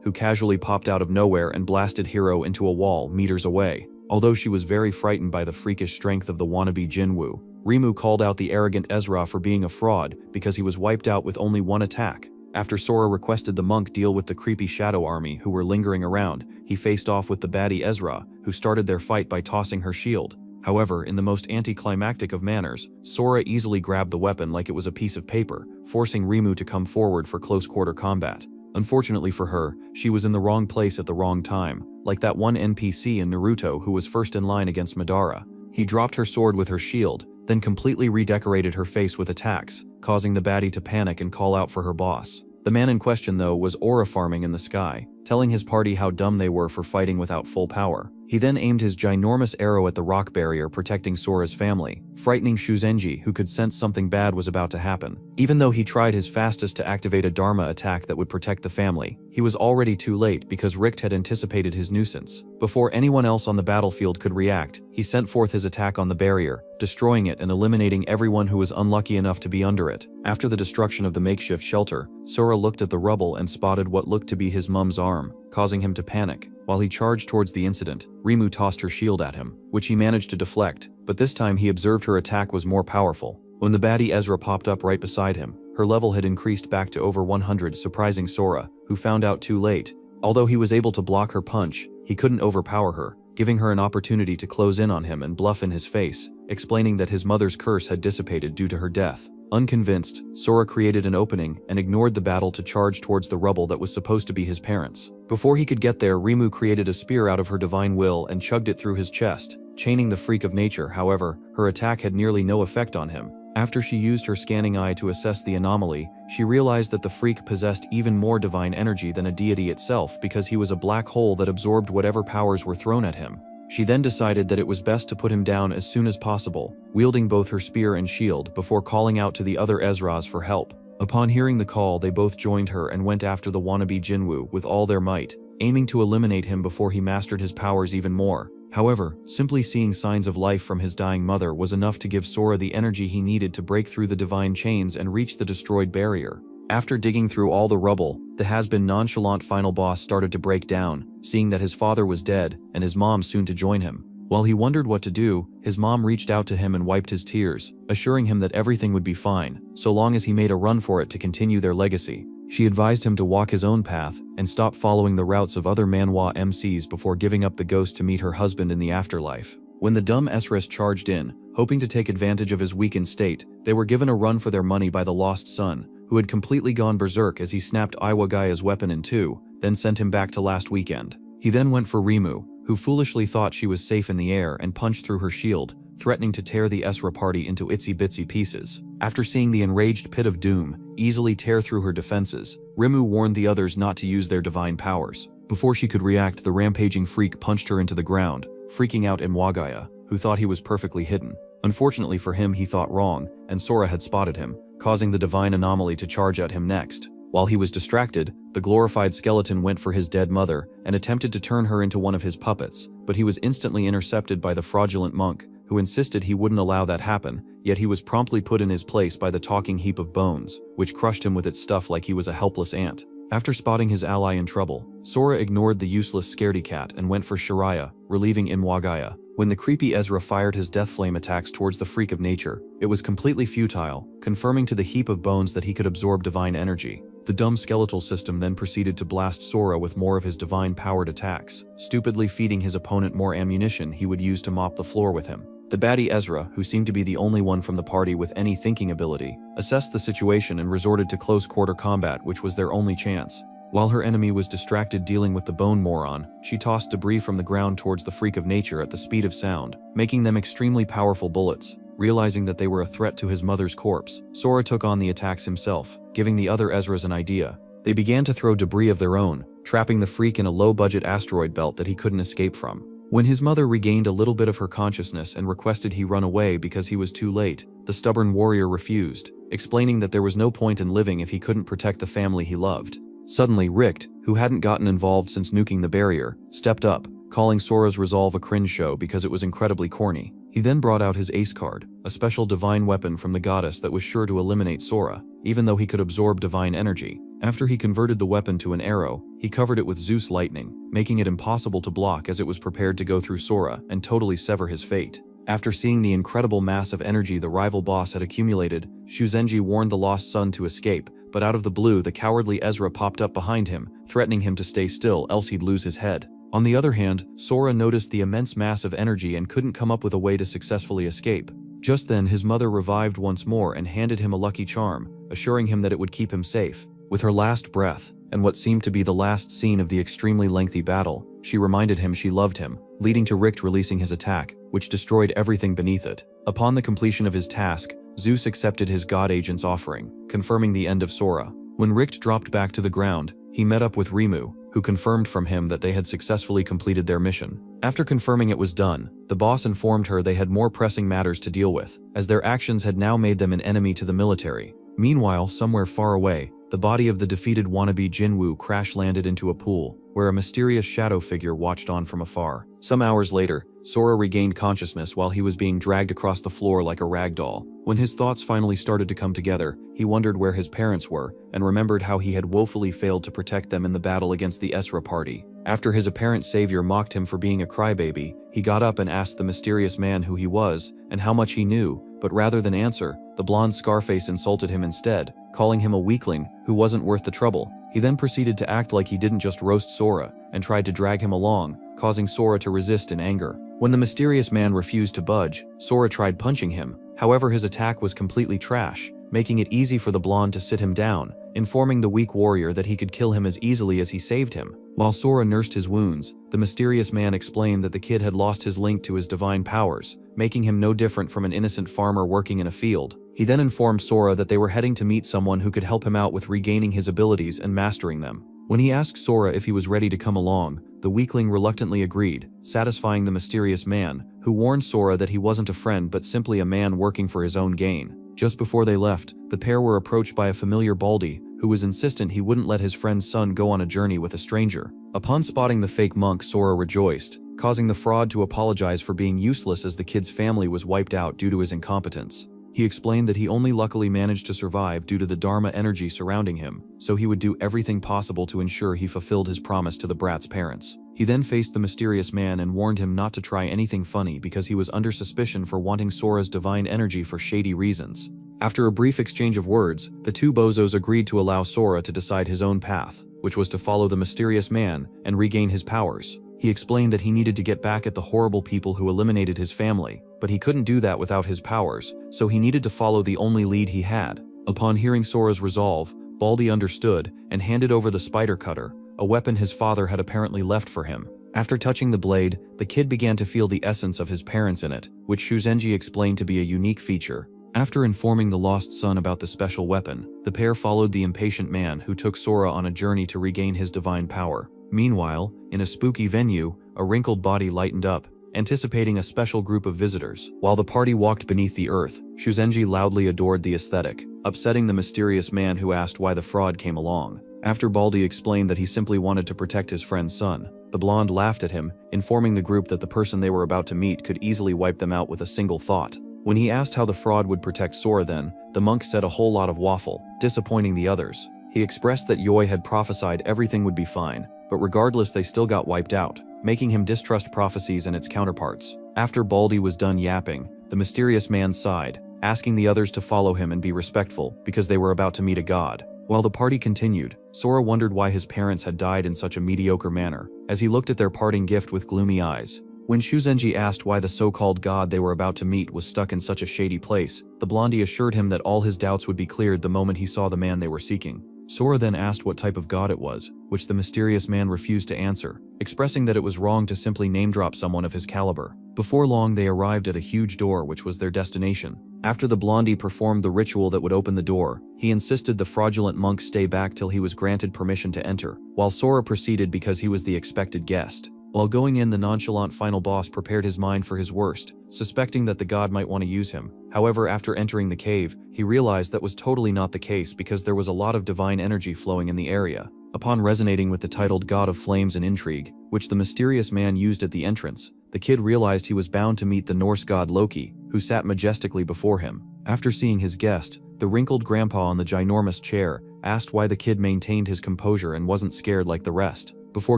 who casually popped out of nowhere and blasted Hiro into a wall meters away. Although she was very frightened by the freakish strength of the wannabe Jinwoo, Rimu called out the arrogant Ezra for being a fraud because he was wiped out with only one attack. After Sora requested the monk deal with the creepy shadow army who were lingering around, he faced off with the baddie Ezra, who started their fight by tossing her shield. However, in the most anticlimactic of manners, Sora easily grabbed the weapon like it was a piece of paper, forcing Rimu to come forward for close-quarter combat. Unfortunately for her, she was in the wrong place at the wrong time, like that one NPC in Naruto who was first in line against Madara. He dropped her sword with her shield, then completely redecorated her face with attacks, causing the baddie to panic and call out for her boss. The man in question, though, was aura farming in the sky, telling his party how dumb they were for fighting without full power. He then aimed his ginormous arrow at the rock barrier protecting Sora's family, frightening Shuzenji, who could sense something bad was about to happen. Even though he tried his fastest to activate a Dharma attack that would protect the family, he was already too late because Richt had anticipated his nuisance. Before anyone else on the battlefield could react, he sent forth his attack on the barrier, destroying it and eliminating everyone who was unlucky enough to be under it. After the destruction of the makeshift shelter, Sora looked at the rubble and spotted what looked to be his mom's arm, causing him to panic. While he charged towards the incident, Rimu tossed her shield at him, which he managed to deflect, but this time he observed her attack was more powerful. When the baddie Ezra popped up right beside him, her level had increased back to over 100, surprising Sora, who found out too late. Although he was able to block her punch, he couldn't overpower her, giving her an opportunity to close in on him and bluff in his face, explaining that his mother's curse had dissipated due to her death. Unconvinced, Sora created an opening and ignored the battle to charge towards the rubble that was supposed to be his parents. Before he could get there, Rimu created a spear out of her divine will and chugged it through his chest, chaining the freak of nature. However, her attack had nearly no effect on him. After she used her scanning eye to assess the anomaly, she realized that the freak possessed even more divine energy than a deity itself because he was a black hole that absorbed whatever powers were thrown at him. She then decided that it was best to put him down as soon as possible, wielding both her spear and shield before calling out to the other Ezras for help. Upon hearing the call, they both joined her and went after the wannabe Jinwoo with all their might, aiming to eliminate him before he mastered his powers even more. However, simply seeing signs of life from his dying mother was enough to give Sora the energy he needed to break through the divine chains and reach the destroyed barrier. After digging through all the rubble, the has-been nonchalant final boss started to break down, seeing that his father was dead and his mom soon to join him. While he wondered what to do, his mom reached out to him and wiped his tears, assuring him that everything would be fine, so long as he made a run for it to continue their legacy. She advised him to walk his own path and stop following the routes of other manhwa MCs before giving up the ghost to meet her husband in the afterlife. When the dumb Esres charged in, hoping to take advantage of his weakened state, they were given a run for their money by the lost son, who had completely gone berserk as he snapped Iwagaya's weapon in two, then sent him back to last weekend. He then went for Rimu, who foolishly thought she was safe in the air and punched through her shield, threatening to tear the Esra party into itsy-bitsy pieces. After seeing the enraged Pit of Doom easily tear through her defenses, Rimu warned the others not to use their divine powers. Before she could react, the rampaging freak punched her into the ground, freaking out Imwagaya, who thought he was perfectly hidden. Unfortunately for him, he thought wrong, and Sora had spotted him, causing the divine anomaly to charge at him next. While he was distracted, the glorified skeleton went for his dead mother and attempted to turn her into one of his puppets, but he was instantly intercepted by the fraudulent monk, who insisted he wouldn't allow that happen, yet he was promptly put in his place by the talking heap of bones, which crushed him with its stuff like he was a helpless ant. After spotting his ally in trouble, Sora ignored the useless scaredy cat and went for Shiraya, relieving Imwagaya. When the creepy Ezra fired his death flame attacks towards the freak of nature, it was completely futile, confirming to the heap of bones that he could absorb divine energy. The dumb skeletal system then proceeded to blast Sora with more of his divine-powered attacks, stupidly feeding his opponent more ammunition he would use to mop the floor with him. The baddie Ezra, who seemed to be the only one from the party with any thinking ability, assessed the situation and resorted to close-quarter combat, which was their only chance. While her enemy was distracted dealing with the bone moron, she tossed debris from the ground towards the freak of nature at the speed of sound, making them extremely powerful bullets. Realizing that they were a threat to his mother's corpse, Sora took on the attacks himself, giving the other Ezras an idea. They began to throw debris of their own, trapping the freak in a low-budget asteroid belt that he couldn't escape from. When his mother regained a little bit of her consciousness and requested he run away because he was too late, the stubborn warrior refused, explaining that there was no point in living if he couldn't protect the family he loved. Suddenly, Richt, who hadn't gotten involved since nuking the barrier, stepped up, calling Sora's resolve a cringe show because it was incredibly corny. He then brought out his ace card, a special divine weapon from the goddess that was sure to eliminate Sora, even though he could absorb divine energy. After he converted the weapon to an arrow, he covered it with Zeus lightning, making it impossible to block as it was prepared to go through Sora and totally sever his fate. After seeing the incredible mass of energy the rival boss had accumulated, Shuzenji warned the lost son to escape, but out of the blue the cowardly Ezra popped up behind him, threatening him to stay still else he'd lose his head. On the other hand, Sora noticed the immense mass of energy and couldn't come up with a way to successfully escape. Just then his mother revived once more and handed him a lucky charm, assuring him that it would keep him safe. With her last breath, and what seemed to be the last scene of the extremely lengthy battle, she reminded him she loved him, leading to Richt releasing his attack, which destroyed everything beneath it. Upon the completion of his task, Zeus accepted his god agent's offering, confirming the end of Sora. When Richt dropped back to the ground, he met up with Rimu, who confirmed from him that they had successfully completed their mission. After confirming it was done, the boss informed her they had more pressing matters to deal with, as their actions had now made them an enemy to the military. Meanwhile, somewhere far away, the body of the defeated wannabe Jinwoo crash-landed into a pool, where a mysterious shadow figure watched on from afar. Some hours later, Sora regained consciousness while he was being dragged across the floor like a rag doll. When his thoughts finally started to come together, he wondered where his parents were, and remembered how he had woefully failed to protect them in the battle against the Esra party. After his apparent savior mocked him for being a crybaby, he got up and asked the mysterious man who he was, and how much he knew, but rather than answer, the blonde Scarface insulted him instead, calling him a weakling who wasn't worth the trouble. He then proceeded to act like he didn't just roast Sora, and tried to drag him along, causing Sora to resist in anger. When the mysterious man refused to budge, Sora tried punching him. However, his attack was completely trash, making it easy for the blonde to sit him down, informing the weak warrior that he could kill him as easily as he saved him. While Sora nursed his wounds, the mysterious man explained that the kid had lost his link to his divine powers, making him no different from an innocent farmer working in a field. He then informed Sora that they were heading to meet someone who could help him out with regaining his abilities and mastering them. When he asked Sora if he was ready to come along, the weakling reluctantly agreed, satisfying the mysterious man, who warned Sora that he wasn't a friend but simply a man working for his own gain. Just before they left, the pair were approached by a familiar Baldy, who was insistent he wouldn't let his friend's son go on a journey with a stranger. Upon spotting the fake monk, Sora rejoiced, causing the fraud to apologize for being useless as the kid's family was wiped out due to his incompetence. He explained that he only luckily managed to survive due to the Dharma energy surrounding him, so he would do everything possible to ensure he fulfilled his promise to the brat's parents. He then faced the mysterious man and warned him not to try anything funny because he was under suspicion for wanting Sora's divine energy for shady reasons. After a brief exchange of words, the two bozos agreed to allow Sora to decide his own path, which was to follow the mysterious man and regain his powers. He explained that he needed to get back at the horrible people who eliminated his family, but he couldn't do that without his powers, so he needed to follow the only lead he had. Upon hearing Sora's resolve, Baldy understood and handed over the spider cutter, a weapon his father had apparently left for him. After touching the blade, the kid began to feel the essence of his parents in it, which Shuzenji explained to be a unique feature. After informing the lost son about the special weapon, the pair followed the impatient man who took Sora on a journey to regain his divine power. Meanwhile, in a spooky venue, a wrinkled body lightened up, anticipating a special group of visitors. While the party walked beneath the earth, Shuzenji loudly adored the aesthetic, upsetting the mysterious man who asked why the fraud came along. After Baldy explained that he simply wanted to protect his friend's son, the blonde laughed at him, informing the group that the person they were about to meet could easily wipe them out with a single thought. When he asked how the fraud would protect Sora then, the monk said a whole lot of waffle, disappointing the others. He expressed that Yoi had prophesied everything would be fine, but regardless they still got wiped out, making him distrust prophecies and its counterparts. After Baldy was done yapping, the mysterious man sighed, asking the others to follow him and be respectful because they were about to meet a god. While the party continued, Sora wondered why his parents had died in such a mediocre manner, as he looked at their parting gift with gloomy eyes. When Shuzenji asked why the so-called god they were about to meet was stuck in such a shady place, the blondie assured him that all his doubts would be cleared the moment he saw the man they were seeking. Sora then asked what type of god it was, which the mysterious man refused to answer, expressing that it was wrong to simply name-drop someone of his caliber. Before long they arrived at a huge door which was their destination. After the blondie performed the ritual that would open the door, he insisted the fraudulent monk stay back till he was granted permission to enter, while Sora proceeded because he was the expected guest. While going in, the nonchalant final boss prepared his mind for his worst, suspecting that the god might want to use him. However, after entering the cave, he realized that was totally not the case because there was a lot of divine energy flowing in the area. Upon resonating with the titled God of Flames and Intrigue, which the mysterious man used at the entrance, the kid realized he was bound to meet the Norse god Loki, who sat majestically before him. After seeing his guest, the wrinkled grandpa on the ginormous chair asked why the kid maintained his composure and wasn't scared like the rest. Before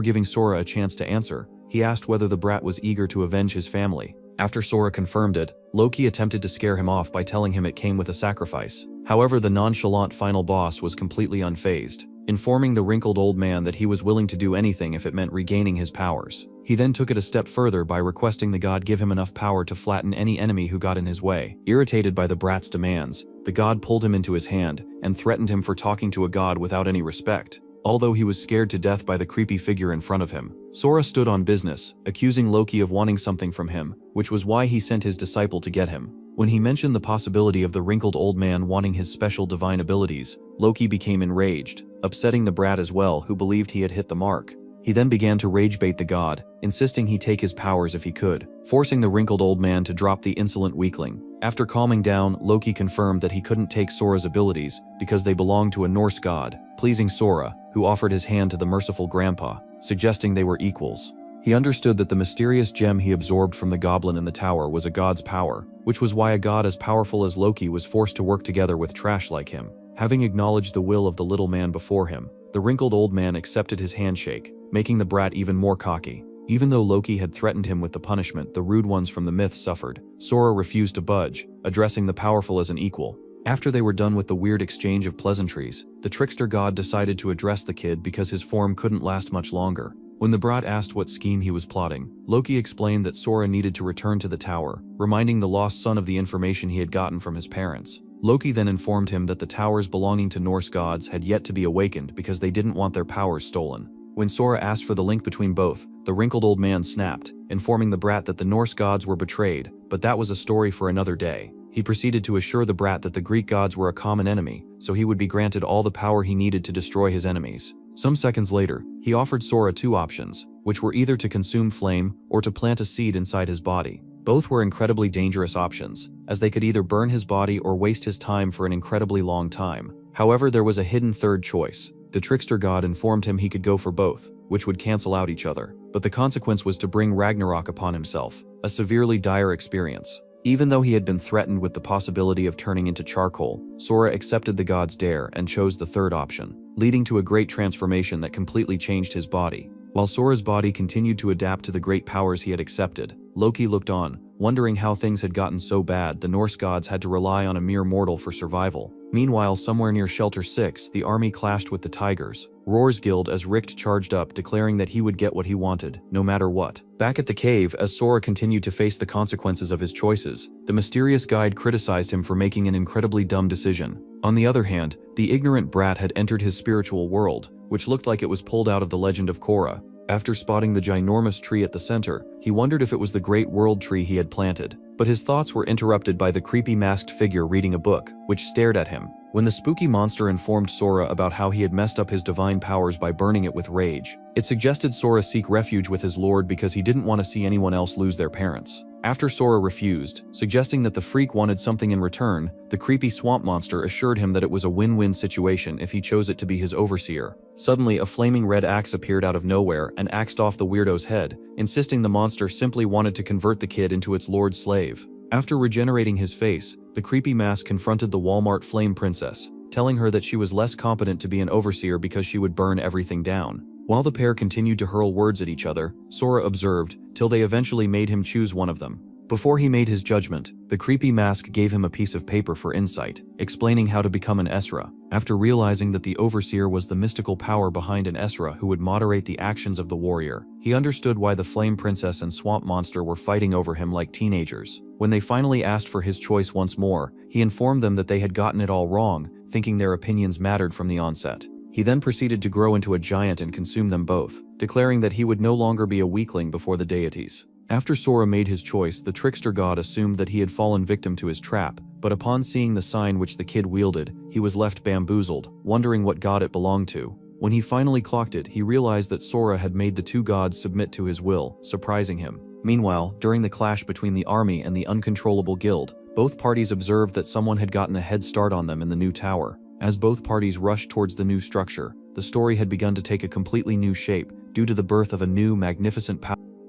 giving Sora a chance to answer, he asked whether the brat was eager to avenge his family. After Sora confirmed it, Loki attempted to scare him off by telling him it came with a sacrifice. However, the nonchalant final boss was completely unfazed, informing the wrinkled old man that he was willing to do anything if it meant regaining his powers. He then took it a step further by requesting the god give him enough power to flatten any enemy who got in his way. Irritated by the brat's demands, the god pulled him into his hand and threatened him for talking to a god without any respect. Although he was scared to death by the creepy figure in front of him, Sora stood on business, accusing Loki of wanting something from him, which was why he sent his disciple to get him. When he mentioned the possibility of the wrinkled old man wanting his special divine abilities, Loki became enraged, upsetting the brat as well, who believed he had hit the mark. He then began to rage bait the god, insisting he take his powers if he could, forcing the wrinkled old man to drop the insolent weakling. After calming down, Loki confirmed that he couldn't take Sora's abilities because they belonged to a Norse god, pleasing Sora, who offered his hand to the merciful grandpa, suggesting they were equals. He understood that the mysterious gem he absorbed from the goblin in the tower was a god's power, which was why a god as powerful as Loki was forced to work together with trash like him. Having acknowledged the will of the little man before him, the wrinkled old man accepted his handshake, making the brat even more cocky. Even though Loki had threatened him with the punishment the rude ones from the myth suffered, Sora refused to budge, addressing the powerful as an equal. After they were done with the weird exchange of pleasantries, the trickster god decided to address the kid because his form couldn't last much longer. When the brat asked what scheme he was plotting, Loki explained that Sora needed to return to the tower, reminding the lost son of the information he had gotten from his parents. Loki then informed him that the towers belonging to Norse gods had yet to be awakened because they didn't want their powers stolen. When Sora asked for the link between both, the wrinkled old man snapped, informing the brat that the Norse gods were betrayed, but that was a story for another day. He proceeded to assure the brat that the Greek gods were a common enemy, so he would be granted all the power he needed to destroy his enemies. Some seconds later, he offered Sora two options, which were either to consume flame or to plant a seed inside his body. Both were incredibly dangerous options, as they could either burn his body or waste his time for an incredibly long time. However, there was a hidden third choice. The trickster god informed him he could go for both, which would cancel out each other, but the consequence was to bring Ragnarok upon himself, a severely dire experience. Even though he had been threatened with the possibility of turning into charcoal, Sora accepted the god's dare and chose the third option, leading to a great transformation that completely changed his body. While Sora's body continued to adapt to the great powers he had accepted, Loki looked on, wondering how things had gotten so bad the Norse gods had to rely on a mere mortal for survival. Meanwhile, somewhere near Shelter 6, the army clashed with the Tigers. Roar's guild as Richt charged up, declaring that he would get what he wanted, no matter what. Back at the cave, as Sora continued to face the consequences of his choices, the mysterious guide criticized him for making an incredibly dumb decision. On the other hand, the ignorant brat had entered his spiritual world, which looked like it was pulled out of the Legend of Korra. After spotting the ginormous tree at the center, he wondered if it was the great world tree he had planted. But his thoughts were interrupted by the creepy masked figure reading a book, which stared at him. When the spooky monster informed Sora about how he had messed up his divine powers by burning it with rage, it suggested Sora seek refuge with his lord because he didn't want to see anyone else lose their parents. After Sora refused, suggesting that the freak wanted something in return, the creepy swamp monster assured him that it was a win-win situation if he chose it to be his overseer. Suddenly, a flaming red axe appeared out of nowhere and axed off the weirdo's head, insisting the monster simply wanted to convert the kid into its lord's slave. After regenerating his face, the creepy mask confronted the Walmart flame princess, telling her that she was less competent to be an overseer because she would burn everything down. While the pair continued to hurl words at each other, Sora observed, till they eventually made him choose one of them. Before he made his judgment, the creepy mask gave him a piece of paper for insight, explaining how to become an Esra. After realizing that the overseer was the mystical power behind an Esra who would moderate the actions of the warrior, he understood why the flame princess and swamp monster were fighting over him like teenagers. When they finally asked for his choice once more, he informed them that they had gotten it all wrong, thinking their opinions mattered from the onset. He then proceeded to grow into a giant and consume them both, declaring that he would no longer be a weakling before the deities. After Sora made his choice, the trickster god assumed that he had fallen victim to his trap, but upon seeing the sign which the kid wielded, he was left bamboozled, wondering what god it belonged to. When he finally clocked it, he realized that Sora had made the two gods submit to his will, surprising him. Meanwhile, during the clash between the army and the uncontrollable guild, both parties observed that someone had gotten a head start on them in the new tower. As both parties rushed towards the new structure, the story had begun to take a completely new shape due to the birth of a new magnificent power.